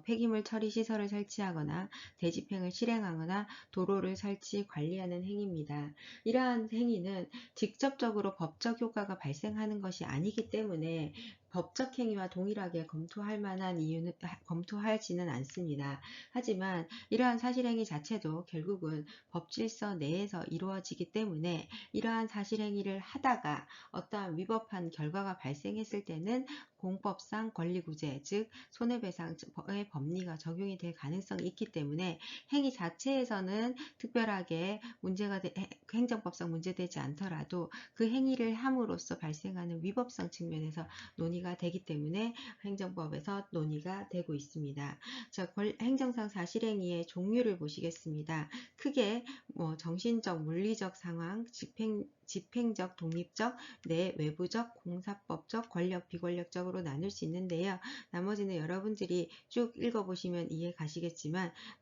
폐기물 처리 시설을 설치하거나 대집행을 실행하거나 도로를 설치 관리하는 행위입니다. 이러한 행위는 직접적으로 법적 효과가 발생하는 것이 아니기 때문에 법적 행위와 동일하게 검토하지는 않습니다. 하지만 이러한 사실행위 자체도 결국은 법질서 내에서 이루어지기 때문에 이러한 사실행위를 하다가 어떠한 위법한 결과가 발생했을 때는 공법상 권리구제, 즉 손해배상의 법리가 적용이 될 가능성이 있기 때문에 행위 자체에서는 특별하게 행정법상 문제되지 않더라도 그 행위를 함으로써 발생하는 위법성 측면에서 논의가 되기 때문에 행정법에서 논의가 되고 있습니다. 자, 행정상 사실행위의 종류를 보시겠습니다. 크게 정신적, 물리적 상황, 집행적, 독립적, 외부적, 공사법적, 권력, 비권력적으로 나눌 수 있는데요. 나머지는 여러분들이 쭉 읽어보시면 이해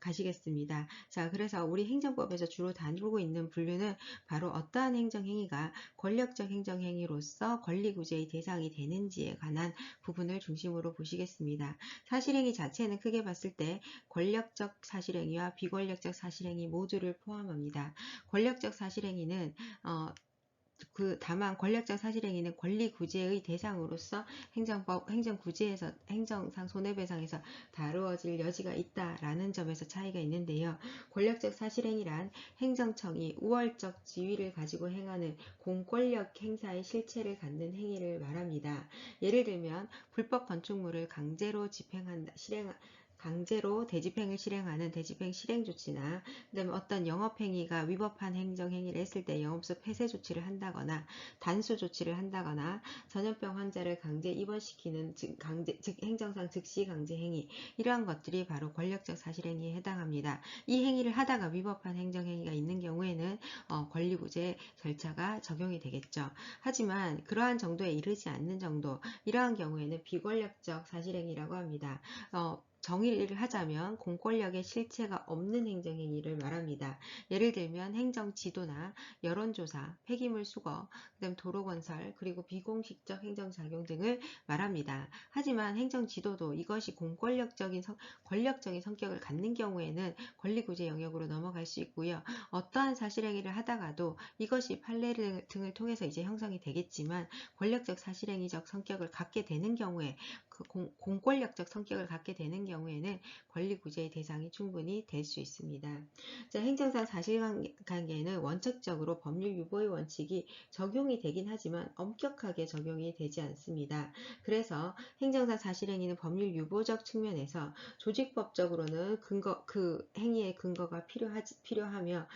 가시겠습니다. 자, 그래서 우리 행정법에서 주로 다루고 있는 분류는 바로 어떠한 행정행위가 권력적 행정행위로서 권리구제의 대상이 되는지에 관한 부분을 중심으로 보시겠습니다. 사실행위 자체는 크게 봤을 때 권력적 사실행위와 비권력적 사실행위 모두를 포함합니다. 권력적 사실행위는 다만 권력적 사실행위는 권리구제의 대상으로서 행정구제에서 행정상 손해배상에서 다루어질 여지가 있다라는 점에서 차이가 있는데요. 권력적 사실행위란 행정청이 우월적 지위를 가지고 행하는 공권력 행사의 실체를 갖는 행위를 말합니다. 예를 들면 불법 건축물을 강제로 대집행을 실행하는 대집행 실행 조치나 그다음에 어떤 영업행위가 위법한 행정행위를 했을 때 영업소 폐쇄 조치를 한다거나 단수 조치를 한다거나 전염병 환자를 강제 입원시키는 즉 행정상 즉시 강제 행위, 이러한 것들이 바로 권력적 사실행위에 해당합니다. 이 행위를 하다가 위법한 행정행위가 있는 경우에는 권리구제 절차가 적용이 되겠죠. 하지만 그러한 정도에 이르지 않는 정도, 이러한 경우에는 비권력적 사실행위라고 합니다. 정의를 하자면 공권력의 실체가 없는 행정행위를 말합니다. 예를 들면 행정지도나 여론조사, 폐기물 수거, 그다음 도로건설, 그리고 비공식적 행정작용 등을 말합니다. 하지만 행정지도도 이것이 권력적인 성격을 갖는 경우에는 권리구제 영역으로 넘어갈 수 있고요. 어떠한 사실행위를 하다가도 이것이 판례 등을 통해서 이제 형성이 되겠지만 권력적 사실행위적 성격을 갖게 되는 경우에 공권력적 성격을 갖게 되는 경우에는 권리구제의 대상이 충분히 될 수 있습니다. 자, 행정상 사실관계는 원칙적으로 법률 유보의 원칙이 적용이 되긴 하지만 엄격하게 적용이 되지 않습니다. 그래서 행정상 사실행위는 법률 유보적 측면에서 조직법적으로는 그 행위의 근거가 필요하며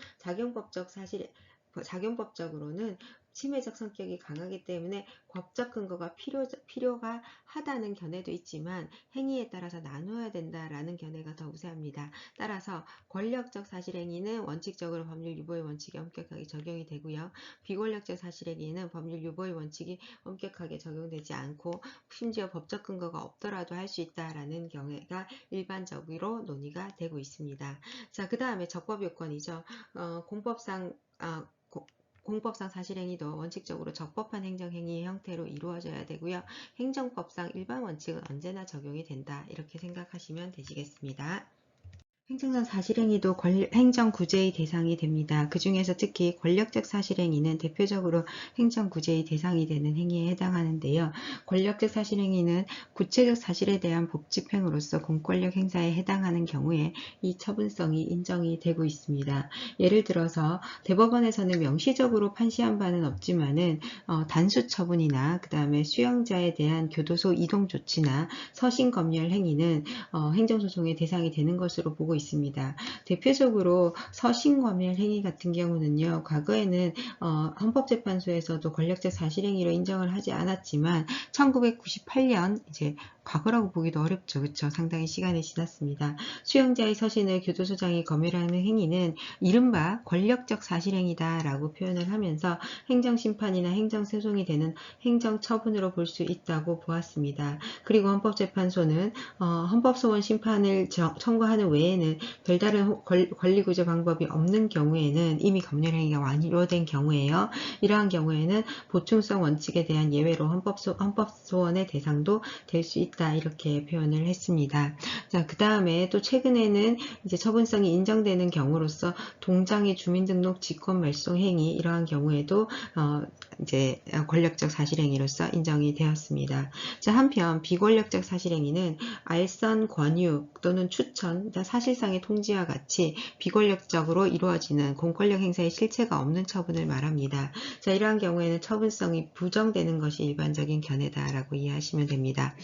작용법적으로는 침해적 성격이 강하기 때문에 법적 근거가 필요가 하다는 견해도 있지만 행위에 따라서 나누어야 된다라는 견해가 더 우세합니다. 따라서 권력적 사실행위는 원칙적으로 법률 유보의 원칙이 엄격하게 적용이 되고요. 비권력적 사실행위는 법률 유보의 원칙이 엄격하게 적용되지 않고 심지어 법적 근거가 없더라도 할 수 있다라는 경우가 일반적으로 논의가 되고 있습니다. 자, 그 다음에 적법요건이죠. 공법상 사실행위도 원칙적으로 적법한 행정행위의 형태로 이루어져야 되고요. 행정법상 일반 원칙은 언제나 적용이 된다, 이렇게 생각하시면 되시겠습니다. 행정상 사실행위도 행정구제의 대상이 됩니다. 그 중에서 특히 권력적 사실행위는 대표적으로 행정구제의 대상이 되는 행위에 해당하는데요. 권력적 사실행위는 구체적 사실에 대한 법집행으로서 공권력 행사에 해당하는 경우에 이 처분성이 인정이 되고 있습니다. 예를 들어서 대법원에서는 명시적으로 판시한 바는 없지만은 단수 처분이나 그 다음에 수용자에 대한 교도소 이동 조치나 서신 검열 행위는 행정소송의 대상이 되는 것으로 보고 있습니다. 대표적으로 서신검열 행위 같은 경우는요, 과거에는 헌법재판소에서도 권력적 사실행위로 인정을 하지 않았지만 1998년, 이제 과거라고 보기도 어렵죠. 그렇죠? 상당히 시간이 지났습니다. 수용자의 서신을 교도소장이 검열하는 행위는 이른바 권력적 사실행위다라고 표현을 하면서 행정심판이나 행정소송이 되는 행정처분으로 볼 수 있다고 보았습니다. 그리고 헌법재판소는 헌법소원 심판을 청구하는 외에는 별다른 권리구제 방법이 없는 경우에는, 이미 검열행위가 완료된 경우에요. 이러한 경우에는 보충성 원칙에 대한 예외로 헌법소원의 대상도 될 수 있다, 이렇게 표현을 했습니다. 자, 그 다음에 또 최근에는 이제 처분성이 인정되는 경우로서 동장의 주민등록 직권 말소 행위, 이러한 경우에도 이제 권력적 사실행위로서 인정이 되었습니다. 자, 한편 비권력적 사실행위는 알선, 권유 또는 추천, 사실상의 통지와 같이 비권력적으로 이루어지는 공권력 행사의 실체가 없는 처분을 말합니다. 자, 이러한 경우에는 처분성이 부정되는 것이 일반적인 견해다라고 이해하시면 됩니다.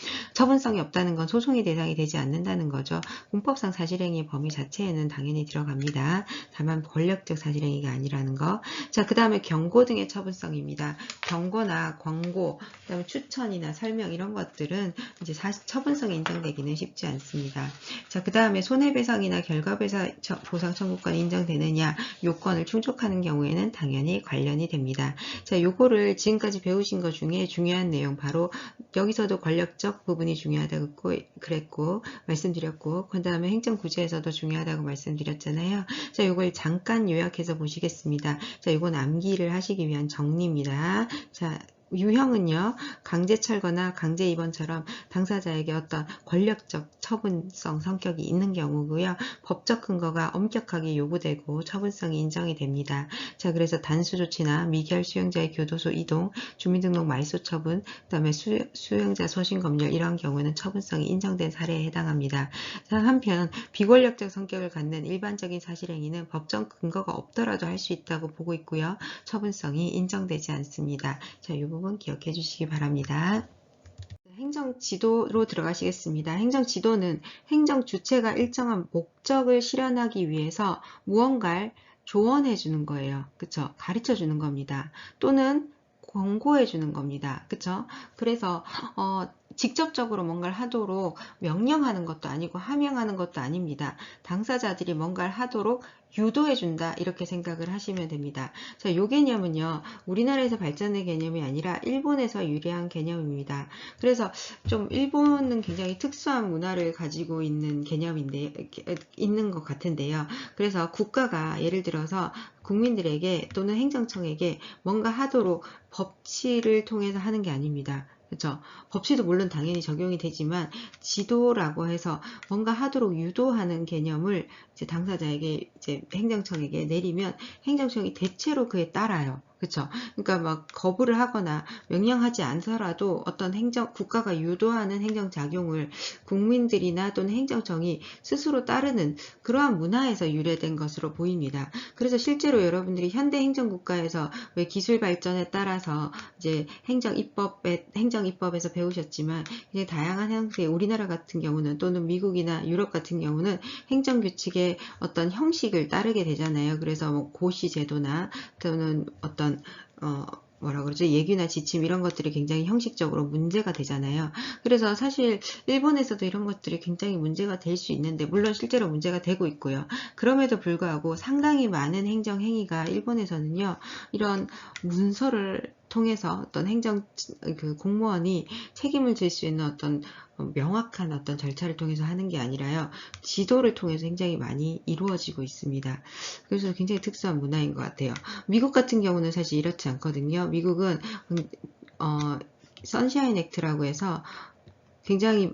처분성이 없다는 건 소송의 대상이 되지 않는다는 거죠. 공법상 사실행위 범위 자체에는 당연히 들어갑니다. 다만 권력적 사실행위가 아니라는 거. 자, 그 다음에 경고 등의 처분성입니다. 경고나 광고, 그 다음에 추천이나 설명 이런 것들은 이제 처분성이 인정되기는 쉽지 않습니다. 자, 그 다음에 손해배상이나 결과배상 보상 청구권이 인정되느냐 요건을 충족하는 경우에는 당연히 관련이 됩니다. 자, 요거를 지금까지 배우신 것 중에 중요한 내용 바로 여기서도 권력적 부분이 중요하다고 그랬고 말씀드렸고 그 다음에 행정구제에서도 중요하다고 말씀드렸잖아요. 자, 요걸 잠깐 요약해서 보시겠습니다. 자, 이건 암기를 하시기 위한 정리입니다. 자, 유형은요, 강제 철거나 강제 입원처럼 당사자에게 어떤 권력적 처분성 성격이 있는 경우고요. 법적 근거가 엄격하게 요구되고 처분성이 인정이 됩니다. 자, 그래서 단수 조치나 미결 수용자의 교도소 이동, 주민등록 말소 처분, 그다음에 수용자 소신 검열 이러한 경우에는 처분성이 인정된 사례에 해당합니다. 자, 한편 비권력적 성격을 갖는 일반적인 사실행위는 법적 근거가 없더라도 할 수 있다고 보고 있고요. 처분성이 인정되지 않습니다. 자, 이 부분 기억해 주시기 바랍니다. 행정지도로 들어가시겠습니다. 행정지도는 행정주체가 일정한 목적을 실현하기 위해서 무언가를 조언해 주는 거예요. 그쵸? 가르쳐 주는 겁니다. 또는 권고해 주는 겁니다. 그쵸? 그래서 직접적으로 뭔가를 하도록 명령하는 것도 아니고 하명하는 것도 아닙니다. 당사자들이 뭔가를 하도록 유도해 준다 이렇게 생각을 하시면 됩니다. 자, 이 개념은요. 우리나라에서 발전된 개념이 아니라 일본에서 유래한 개념입니다. 그래서 좀 일본은 굉장히 특수한 문화를 가지고 있는 개념인데 있는 것 같은데요. 그래서 국가가 예를 들어서 국민들에게 또는 행정청에게 뭔가 하도록 법치를 통해서 하는 게 아닙니다. 그렇죠? 법치도 물론 당연히 적용이 되지만 지도라고 해서 뭔가 하도록 유도하는 개념을 이제 당사자에게 이제 행정청에게 내리면 행정청이 대체로 그에 따라요. 그렇죠? 그러니까 막 거부를 하거나 명령하지 않더라도 어떤 국가가 유도하는 행정작용을 국민들이나 또는 행정청이 스스로 따르는 그러한 문화에서 유래된 것으로 보입니다. 그래서 실제로 여러분들이 현대 행정국가에서 왜 기술 발전에 따라서 이제 행정입법에서 배우셨지만 굉장히 다양한 형태의 우리나라 같은 경우는 또는 미국이나 유럽 같은 경우는 행정규칙의 어떤 형식을 따르게 되잖아요. 그래서 뭐 고시 제도나 또는 어떤 뭐라 그러죠? 예규나 지침 이런 것들이 굉장히 형식적으로 문제가 되잖아요. 그래서 사실 일본에서도 이런 것들이 굉장히 문제가 될 수 있는데 물론 실제로 문제가 되고 있고요. 그럼에도 불구하고 상당히 많은 행정행위가 일본에서는요. 이런 문서를 통해서 어떤 공무원이 책임을 질 수 있는 어떤 명확한 어떤 절차를 통해서 하는 게 아니라요. 지도를 통해서 굉장히 많이 이루어지고 있습니다. 그래서 굉장히 특수한 문화인 것 같아요. 미국 같은 경우는 사실 이렇지 않거든요. 미국은 선샤인 액트라고 해서 굉장히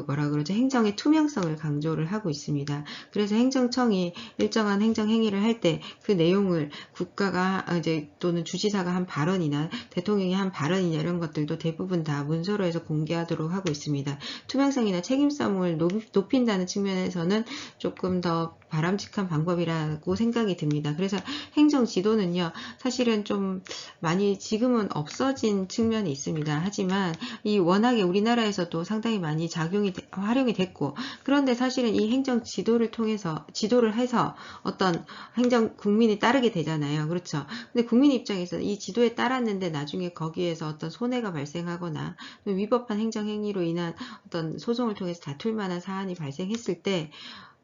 뭐라 그러죠? 행정의 투명성을 강조를 하고 있습니다. 그래서 행정청이 일정한 행정행위를 할 때 그 내용을 국가가 이제 또는 주지사가 한 발언이나 대통령이 한 발언이나 이런 것들도 대부분 다 문서로 해서 공개하도록 하고 있습니다. 투명성이나 책임성을 높인다는 측면에서는 조금 더 바람직한 방법이라고 생각이 듭니다. 그래서 행정지도는요, 사실은 좀 많이 지금은 없어진 측면이 있습니다. 하지만 이 워낙에 우리나라에서도 상당히 많이 활용이 됐고, 그런데 사실은 이 행정 지도를 통해서 지도를 해서 어떤 국민이 따르게 되잖아요. 그렇죠? 근데 국민 입장에서 이 지도에 따랐는데 나중에 거기에서 어떤 손해가 발생하거나 위법한 행정행위로 인한 어떤 소송을 통해서 다툴 만한 사안이 발생했을 때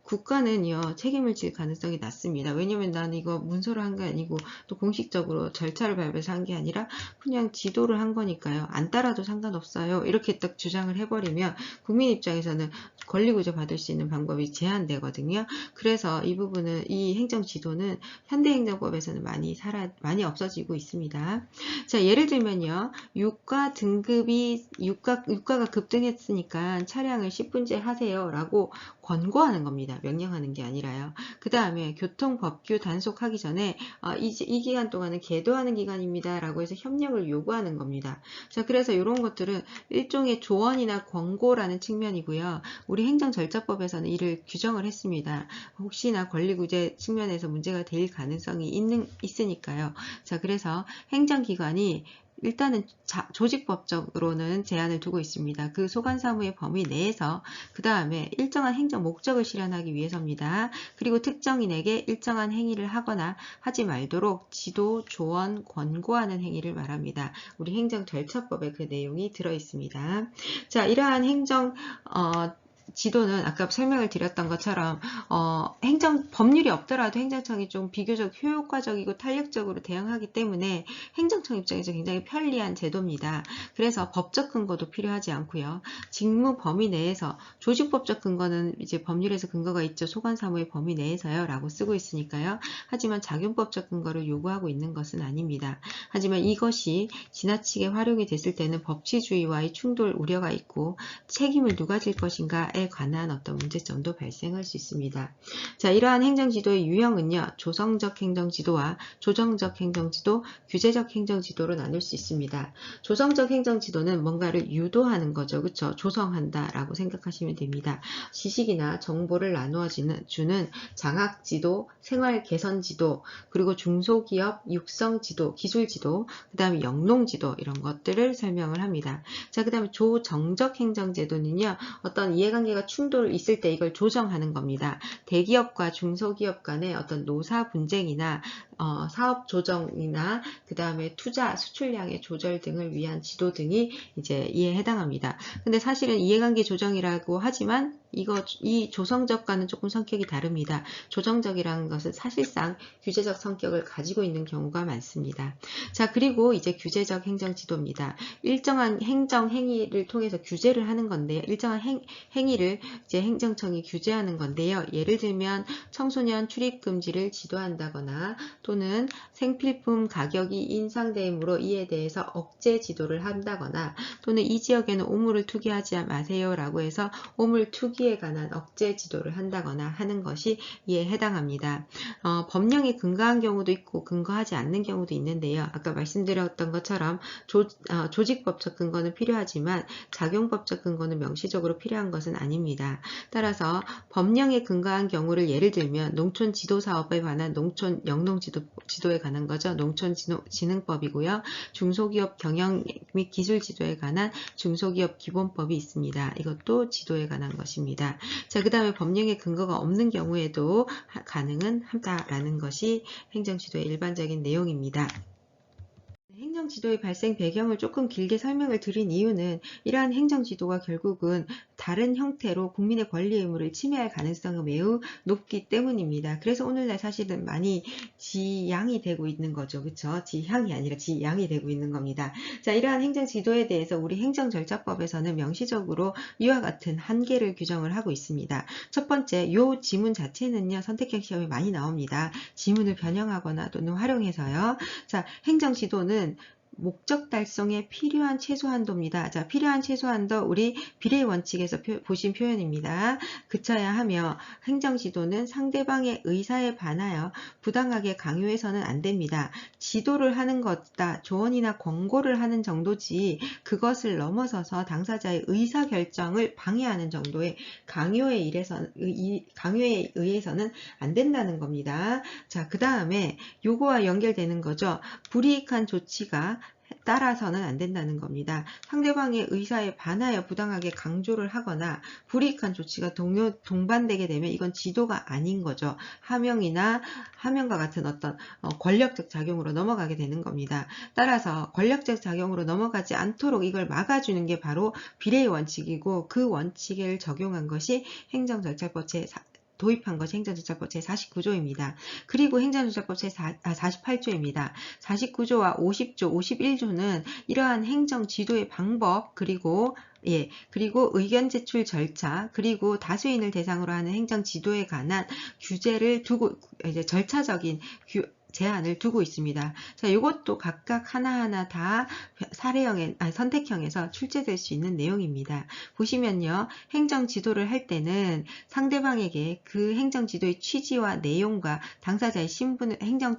국가는요 책임을 질 가능성이 낮습니다. 왜냐면 나는 이거 문서로 한 게 아니고 또 공식적으로 절차를 밟아서 한 게 아니라 그냥 지도를 한 거니까요. 안 따라도 상관없어요. 이렇게 딱 주장을 해버리면 국민 입장에서는 권리구제 받을 수 있는 방법이 제한되거든요. 그래서 이 부분은 이 행정지도는 현대행정법에서는 많이 없어지고 있습니다. 자, 예를 들면요. 유가가 급등했으니까 차량을 10분째 하세요 라고 권고하는 겁니다. 명령하는 게 아니라요. 그 다음에 교통법규 단속하기 전에 이 기간 동안은 계도하는 기간입니다 라고 해서 협력을 요구하는 겁니다. 자, 그래서 이런 것들은 일종의 조언이나 권고라는 측면이고요. 우리 행정절차법에서는 이를 규정을 했습니다. 혹시나 권리구제 측면에서 문제가 될 가능성이 있으니까요. 자, 그래서 행정기관이 일단은 조직법적으로는 제한을 두고 있습니다. 그 소관사무의 범위 내에서 그 다음에 일정한 행정 목적을 실현하기 위해서입니다. 그리고 특정인에게 일정한 행위를 하거나 하지 말도록 지도, 조언, 권고하는 행위를 말합니다. 우리 행정절차법에 그 내용이 들어 있습니다. 자, 이러한 행정 지도는 아까 설명을 드렸던 것처럼 법률이 없더라도 행정청이 좀 비교적 효과적이고 탄력적으로 대응하기 때문에 행정청 입장에서 굉장히 편리한 제도입니다. 그래서 법적 근거도 필요하지 않고요. 직무 범위 내에서 조직법적 근거는 이제 법률에서 근거가 있죠. 소관사무의 범위 내에서요 라고 쓰고 있으니까요. 하지만 작용법적 근거를 요구하고 있는 것은 아닙니다. 하지만 이것이 지나치게 활용이 됐을 때는 법치주의와의 충돌 우려가 있고 책임을 누가 질 것인가에 관한 어떤 문제점도 발생할 수 있습니다. 자, 이러한 행정지도의 유형은요. 조성적 행정지도와 조정적 행정지도, 규제적 행정지도로 나눌 수 있습니다. 조성적 행정지도는 뭔가를 유도하는 거죠. 그렇죠? 조성한다라고 생각하시면 됩니다. 지식이나 정보를 나누어 주는 장학지도, 생활개선지도, 그리고 중소기업 육성지도, 기술지도, 그 다음에 영농지도 이런 것들을 설명을 합니다. 자, 그 다음에 조정적 행정제도는요. 어떤 이해관계가 충돌 있을 때 이걸 조정하는 겁니다. 대기업과 중소기업 간의 어떤 노사 분쟁이나 사업 조정이나 그 다음에 투자 수출량의 조절 등을 위한 지도 등이 이제 이에 해당합니다. 근데 사실은 이해관계 조정이라고 하지만 이 조성적과는 조금 성격이 다릅니다. 조정적이라는 것은 사실상 규제적 성격을 가지고 있는 경우가 많습니다. 자, 그리고 이제 규제적 행정지도입니다. 일정한 행정 행위를 통해서 규제를 하는 건데요. 일정한 행위를 이제 행정청이 규제하는 건데요. 예를 들면 청소년 출입 금지를 지도한다거나 또는 생필품 가격이 인상됨으로 이에 대해서 억제 지도를 한다거나 또는 이 지역에는 오물을 투기하지 마세요 라고 해서 오물 투기에 관한 억제 지도를 한다거나 하는 것이 이에 해당합니다. 법령에 근거한 경우도 있고 근거하지 않는 경우도 있는데요. 아까 말씀드렸던 것처럼 조직법적 근거는 필요하지만 작용법적 근거는 명시적으로 필요한 것은 아닙니다. 따라서 법령에 근거한 경우를 예를 들면 농촌 지도 사업에 관한 농촌 영농 지도에 관한 거죠. 농촌진흥법이고요. 중소기업 경영 및 기술 지도에 관한 중소기업 기본법이 있습니다. 이것도 지도에 관한 것입니다. 자, 그 다음에 법령에 근거가 없는 경우에도 가능은 하다라는 것이 행정지도의 일반적인 내용입니다. 행정지도의 발생 배경을 조금 길게 설명을 드린 이유는 이러한 행정지도가 결국은 다른 형태로 국민의 권리 의무를 침해할 가능성이 매우 높기 때문입니다. 그래서 오늘날 사실은 많이 지양이 되고 있는 거죠. 그렇죠? 지향이 아니라 지양이 되고 있는 겁니다. 자, 이러한 행정지도에 대해서 우리 행정절차법에서는 명시적으로 이와 같은 한계를 규정을 하고 있습니다. 첫 번째, 이 지문 자체는요. 선택형 시험에 많이 나옵니다. 지문을 변형하거나 또는 활용해서요. 자, 행정지도는 목적 달성에 필요한 최소한도입니다. 자, 필요한 최소한도 우리 비례 원칙에서 보신 표현입니다. 그쳐야 하며 행정지도는 상대방의 의사에 반하여 부당하게 강요해서는 안 됩니다. 지도를 하는 것다 조언이나 권고를 하는 정도지 그것을 넘어서서 당사자의 의사결정을 방해하는 정도의 강요에 의해서는 안 된다는 겁니다. 자, 그 다음에 요거와 연결되는 거죠. 불이익한 조치가 따라서는 안 된다는 겁니다. 상대방의 의사에 반하여 부당하게 강조를 하거나 불이익한 조치가 동반되게 되면 이건 지도가 아닌 거죠. 하명과 같은 어떤 권력적 작용으로 넘어가게 되는 겁니다. 따라서 권력적 작용으로 넘어가지 않도록 이걸 막아주는 게 바로 비례의 원칙이고 그 원칙을 적용한 것이 행정절차법 도입한 것이 행정절차법 제49조입니다. 그리고 행정절차법 제48조입니다. 49조와 50조, 51조는 이러한 행정지도의 방법 그리고 의견 제출 절차, 그리고 다수인을 대상으로 하는 행정지도에 관한 규제를 두고, 이제 절차적인 제한을 두고 있습니다. 자, 이것도 각각 하나하나 다 선택형에서 출제될 수 있는 내용입니다. 보시면요, 행정 지도를 할 때는 상대방에게 그 행정 지도의 취지와 내용과 당사자의 신분을 행정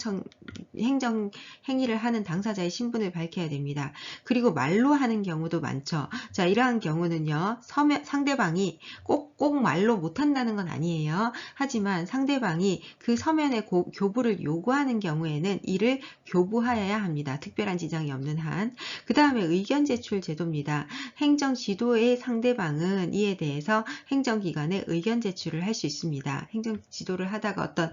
행위를 하는 당사자의 신분을 밝혀야 됩니다. 그리고 말로 하는 경우도 많죠. 자, 이러한 경우는요, 상대방이 꼭 말로 못한다는 건 아니에요. 하지만 상대방이 그 서면의 교부를 요구하는 경우에는 이를 교부하여야 합니다. 특별한 지장이 없는 한. 그 다음에 의견 제출 제도입니다. 행정 지도의 상대방은 이에 대해서 행정기관에 의견 제출을 할 수 있습니다. 행정 지도를 하다가 어떤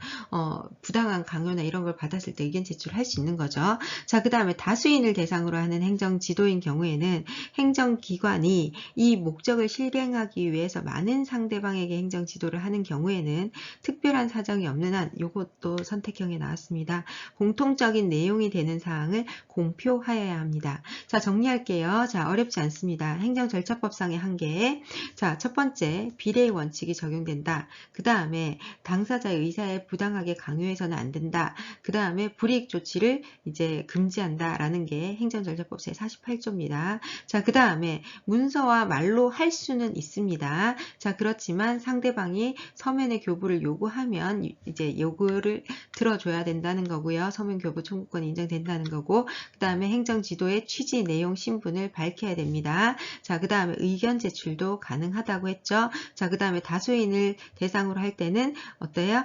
부당한 강요나 이런 걸 받았을 때 의견 제출을 할 수 있는 거죠. 자, 그 다음에 다수인을 대상으로 하는 행정 지도인 경우에는 행정기관이 이 목적을 실행하기 위해서 많은 상대방에게 행정 지도를 하는 경우에는 특별한 사정이 없는 한 이것도 선택형에 나왔습니다. 공통적인 내용이 되는 사항을 공표하여야 합니다. 자, 정리할게요. 자, 어렵지 않습니다. 행정절차법상의 한계. 자, 첫 번째, 비례의 원칙이 적용된다. 그 다음에 당사자의 의사에 부당하게 강요해서는 안 된다. 그 다음에 불이익 조치를 이제 금지한다 라는 게 행정절차법 제48조입니다. 자, 그 다음에 문서와 말로 할 수는 있습니다. 자, 그렇지만 상대방이 서면의 교부를 요구하면 이제 요구를 들어줘야 된다는 거고요. 서면 교부 청구권이 인정된다는 거고, 그 다음에 행정지도의 취지, 내용, 신분을 밝혀야 됩니다. 자, 그 다음에 의견 제출도 가능하다고 했죠. 자, 그 다음에 다수인을 대상으로 할 때는 어때요?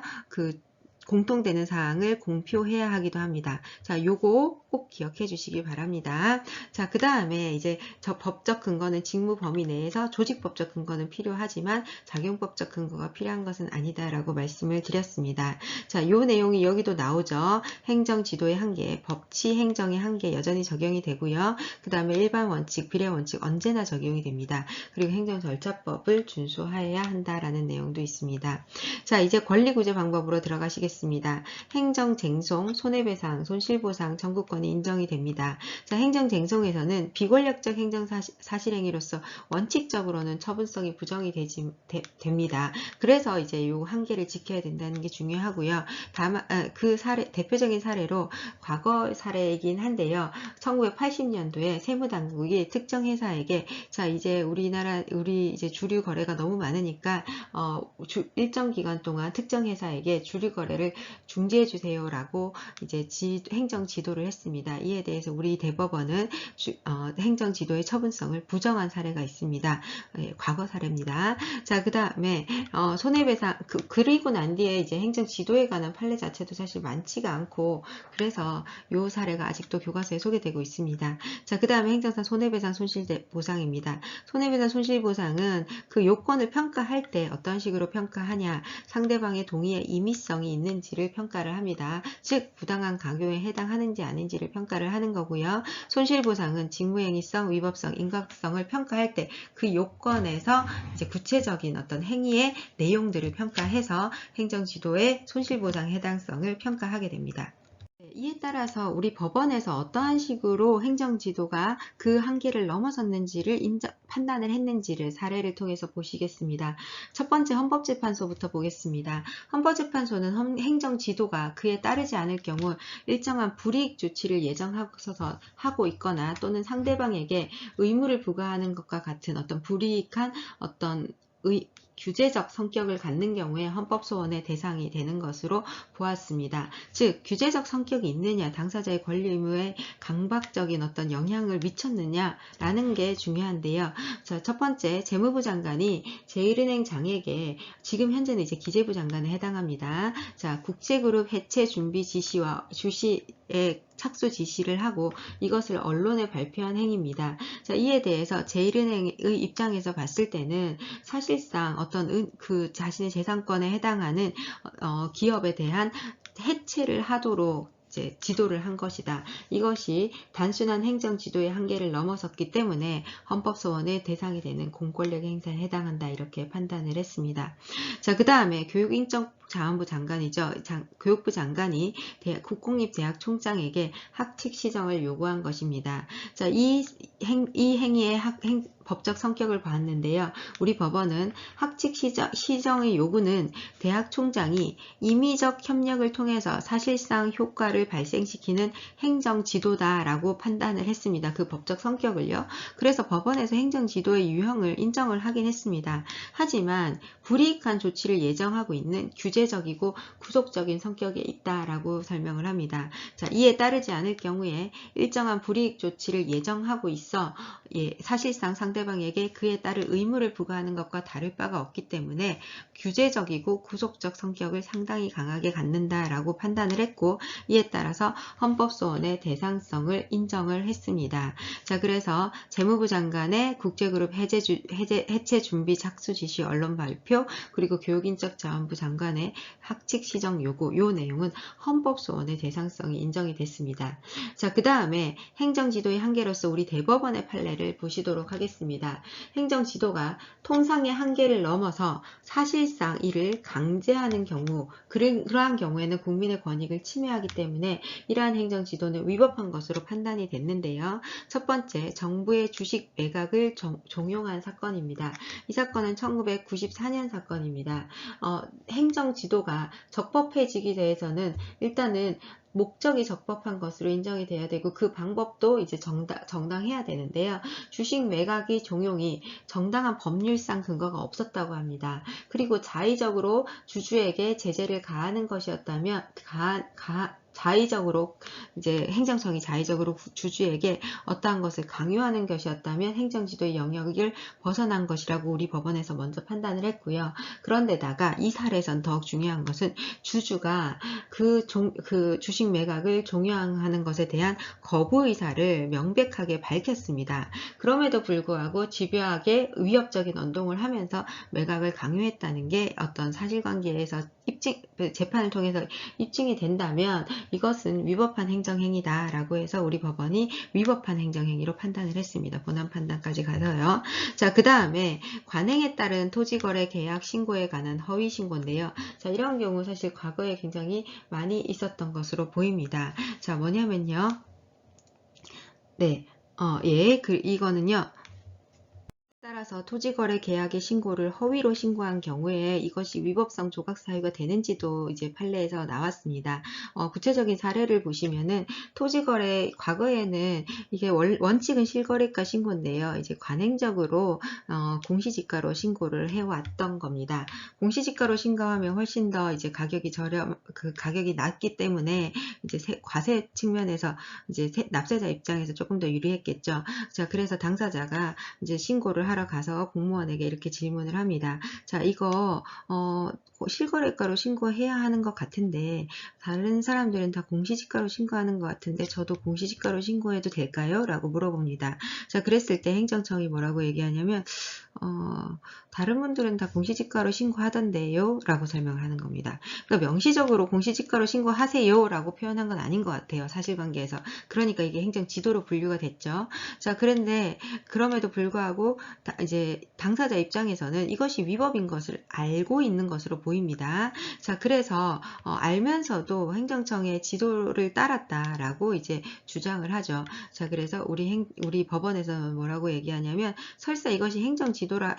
공통되는 사항을 공표해야 하기도 합니다. 자, 요거 꼭 기억해 주시기 바랍니다. 자, 그 다음에 이제 저 법적 근거는 직무 범위 내에서 조직법적 근거는 필요하지만 작용법적 근거가 필요한 것은 아니다라고 말씀을 드렸습니다. 자, 요 내용이 여기도 나오죠. 행정 지도의 한계, 법치 행정의 한계 여전히 적용이 되고요. 그 다음에 일반 원칙, 비례 원칙 언제나 적용이 됩니다. 그리고 행정절차법을 준수하여야 한다라는 내용도 있습니다. 자, 이제 권리구제 방법으로 들어가시겠습니다. 행정쟁송, 손해배상, 손실보상, 청구권이 인정이 됩니다. 자, 행정쟁송에서는 비권력적 행정사실행위로서 원칙적으로는 처분성이 부정이 됩니다. 그래서 이제 요 한계를 지켜야 된다는 게 중요하고요. 다만 그 사례, 대표적인 사례로 과거 사례이긴 한데요. 1980년도에 세무당국이 특정 회사에게 자, 이제 우리 이제 주류 거래가 너무 많으니까 일정 기간 동안 특정 회사에게 주류 거래를 중지해 주세요라고 이제 행정 지도를 했습니다. 이에 대해서 우리 대법원은 행정 지도의 처분성을 부정한 사례가 있습니다. 과거 사례입니다. 자, 그 다음에 손해배상 그리고 난 뒤에 이제 행정 지도에 관한 판례 자체도 사실 많지가 않고 그래서 요 사례가 아직도 교과서에 소개되고 있습니다. 자, 그 다음에 행정상 손해배상 손실보상입니다. 손해배상 손실보상은 그 요건을 평가할 때 어떤 식으로 평가하냐, 상대방의 동의에 임의성이 있는지를 평가를 합니다. 즉 부당한 강요에 해당하는지 아닌지를 평가를 하는 거고요. 손실보상은 직무행위성, 위법성, 인과성을 평가할 때 그 요건에서 이제 구체적인 어떤 행위의 내용들을 평가해서 행정지도의 손실보상 해당성을 평가하게 됩니다. 이에 따라서 우리 법원에서 어떠한 식으로 행정지도가 그 한계를 넘어섰는지를 판단을 했는지를 사례를 통해서 보시겠습니다. 첫 번째 헌법재판소부터 보겠습니다. 헌법재판소는 행정지도가 그에 따르지 않을 경우 일정한 불이익 조치를 예정하고서 하고 있거나 또는 상대방에게 의무를 부과하는 것과 같은 어떤 불이익한 어떤 규제적 성격을 갖는 경우에 헌법소원의 대상이 되는 것으로 보았습니다. 즉 규제적 성격이 있느냐, 당사자의 권리 의무에 강박적인 어떤 영향을 미쳤느냐라는 게 중요한데요. 자, 첫 번째, 재무부 장관이 제1은행 장에게 지금 현재는 이제 기재부 장관에 해당합니다. 자, 국제그룹 해체 준비 지시와 주시에 착수 지시를 하고 이것을 언론에 발표한 행위입니다. 자, 이에 대해서 제1은행의 입장에서 봤을 때는 사실상 어떤 그 자신의 재산권에 해당하는 기업에 대한 해체를 하도록 이제 지도를 한 것이다. 이것이 단순한 행정 지도의 한계를 넘어섰기 때문에 헌법소원의 대상이 되는 공권력 행사에 해당한다. 이렇게 판단을 했습니다. 자, 그 다음에 교육인적자원부 장관이죠. 교육부 장관이 국공립대학 총장에게 학칙 시정을 요구한 것입니다. 자, 이 행위의 법적 성격을 봤는데요. 우리 법원은 학칙 시정의 요구는 대학 총장이 임의적 협력을 통해서 사실상 효과를 발생시키는 행정 지도다라고 판단을 했습니다. 그 법적 성격을요. 그래서 법원에서 행정 지도의 유형을 인정을 하긴 했습니다. 하지만 불이익한 조치를 예정하고 있는 규제 규제적이고 구속적인 성격이 있다라고 설명을 합니다. 자, 이에 따르지 않을 경우에 일정한 불이익 조치를 예정하고 있어 사실상 상대방에게 그에 따른 의무를 부과하는 것과 다를 바가 없기 때문에 규제적이고 구속적 성격을 상당히 강하게 갖는다라고 판단을 했고, 이에 따라서 헌법소원의 대상성을 인정을 했습니다. 자, 그래서 재무부 장관의 국제그룹 해체 준비 착수 지시 언론 발표, 그리고 교육인적자원부 장관의 학칙 시정 요구, 요 내용은 헌법소원의 대상성이 인정이 됐습니다. 자, 그 다음에 행정지도의 한계로서 우리 대법원의 판례를 보시도록 하겠습니다. 행정지도가 통상의 한계를 넘어서 사실상 이를 강제하는 경우, 그러한 경우에는 국민의 권익을 침해하기 때문에 이러한 행정지도는 위법한 것으로 판단이 됐는데요. 첫 번째, 정부의 주식 매각을 종용한 사건입니다. 이 사건은 1994년 사건입니다. 행정지도가 적법해지기 위해서는 일단은 목적이 적법한 것으로 인정이 돼야 되고, 그 방법도 이제 정당해야 되는데요. 주식 매각이 종용이 정당한 법률상 근거가 없었다고 합니다. 그리고 자의적으로 주주에게 제재를 가하는 것이었다면, 자의적으로 이제 행정청이 자의적으로 주주에게 어떠한 것을 강요하는 것이었다면 행정지도의 영역을 벗어난 것이라고 우리 법원에서 먼저 판단을 했고요. 그런데다가 이 사례에선 더욱 중요한 것은 주주가 그 주식 매각을 종용하는 것에 대한 거부 의사를 명백하게 밝혔습니다. 그럼에도 불구하고 집요하게 위협적인 언동을 하면서 매각을 강요했다는 게 어떤 사실관계에서 재판을 통해서 입증이 된다면 이것은 위법한 행정행위다 라고 해서 우리 법원이 위법한 행정행위로 판단을 했습니다. 본안 판단까지 가서요. 자, 그 다음에 관행에 따른 토지거래 계약 신고에 관한 허위 신고인데요. 자, 이런 경우 사실 과거에 굉장히 많이 있었던 것으로 보입니다. 자, 뭐냐면요. 네, 이거는요. 따라서 토지거래 계약의 신고를 허위로 신고한 경우에 이것이 위법성 조각 사유가 되는지도 이제 판례에서 나왔습니다. 구체적인 사례를 보시면은 토지거래 과거에는 이게 원칙은 실거래가 신고인데요. 이제 관행적으로 공시지가로 신고를 해왔던 겁니다. 공시지가로 신고하면 훨씬 더 이제 가격이 낮기 때문에 이제 과세 측면에서 이제 납세자 입장에서 조금 더 유리했겠죠. 자, 그래서 당사자가 이제 신고를 하러 가서 공무원에게 이렇게 질문을 합니다. 자, 이거 실거래가로 신고해야 하는 것 같은데 다른 사람들은 다 공시지가로 신고하는 것 같은데 저도 공시지가로 신고해도 될까요? 라고 물어봅니다. 자, 그랬을 때 행정청이 뭐라고 얘기하냐면 다른 분들은 다 공시지가로 신고하던데요? 라고 설명을 하는 겁니다. 그러니까 명시적으로 공시지가로 신고하세요 라고 표현한 건 아닌 것 같아요. 사실관계에서. 그러니까 이게 행정지도로 분류가 됐죠. 자, 그런데 그럼에도 불구하고 이제 당사자 입장에서는 이것이 위법인 것을 알고 있는 것으로 보입니다. 자, 그래서 알면서도 행정청의 지도를 따랐다라고 이제 주장을 하죠. 자, 그래서 우리 법원에서는 뭐라고 얘기하냐면 설사 이것이 행정지도가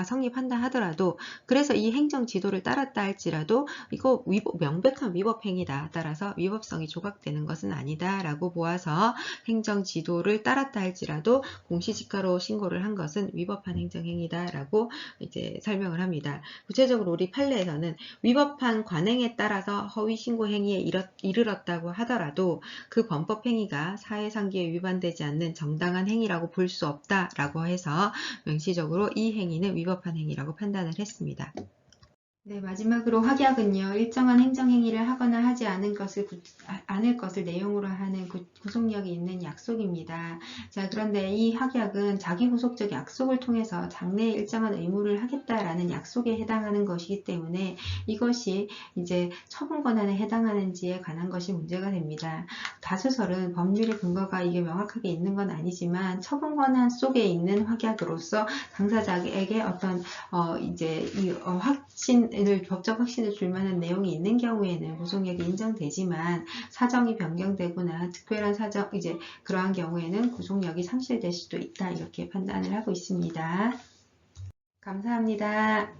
성립한다 하더라도, 그래서 이 행정지도를 따랐다 할지라도 이거 명백한 위법행위다. 따라서 위법성이 조각되는 것은 아니다 라고 보아서 행정지도를 따랐다 할지라도 공시지가로 신고를 한 것은 위법한 행정행위다 라고 이제 설명을 합니다. 구체적으로 우리 판례에서는 위법한 관행에 따라서 허위신고 행위에 이르렀다고 하더라도 그 범법행위가 사회상기에 위반되지 않는 정당한 행위라고 볼 수 없다라고 해서 명시적으로 이 행위는 위법한 행위라고 판단을 했습니다. 네, 마지막으로 확약은요, 일정한 행정행위를 하거나 하지 않을 것을 내용으로 하는 구속력이 있는 약속입니다. 자, 그런데 이 확약은 자기구속적 약속을 통해서 장래에 일정한 의무를 하겠다라는 약속에 해당하는 것이기 때문에 이것이 이제 처분 권한에 해당하는지에 관한 것이 문제가 됩니다. 다수설은 법률의 근거가 이게 명확하게 있는 건 아니지만 처분 권한 속에 있는 확약으로서 당사자에게 어떤 이제 이 법적 확신을 줄 만한 내용이 있는 경우에는 구속력이 인정되지만 사정이 변경되거나 특별한 사정, 이제 그러한 경우에는 구속력이 상실될 수도 있다. 이렇게 판단을 하고 있습니다. 감사합니다.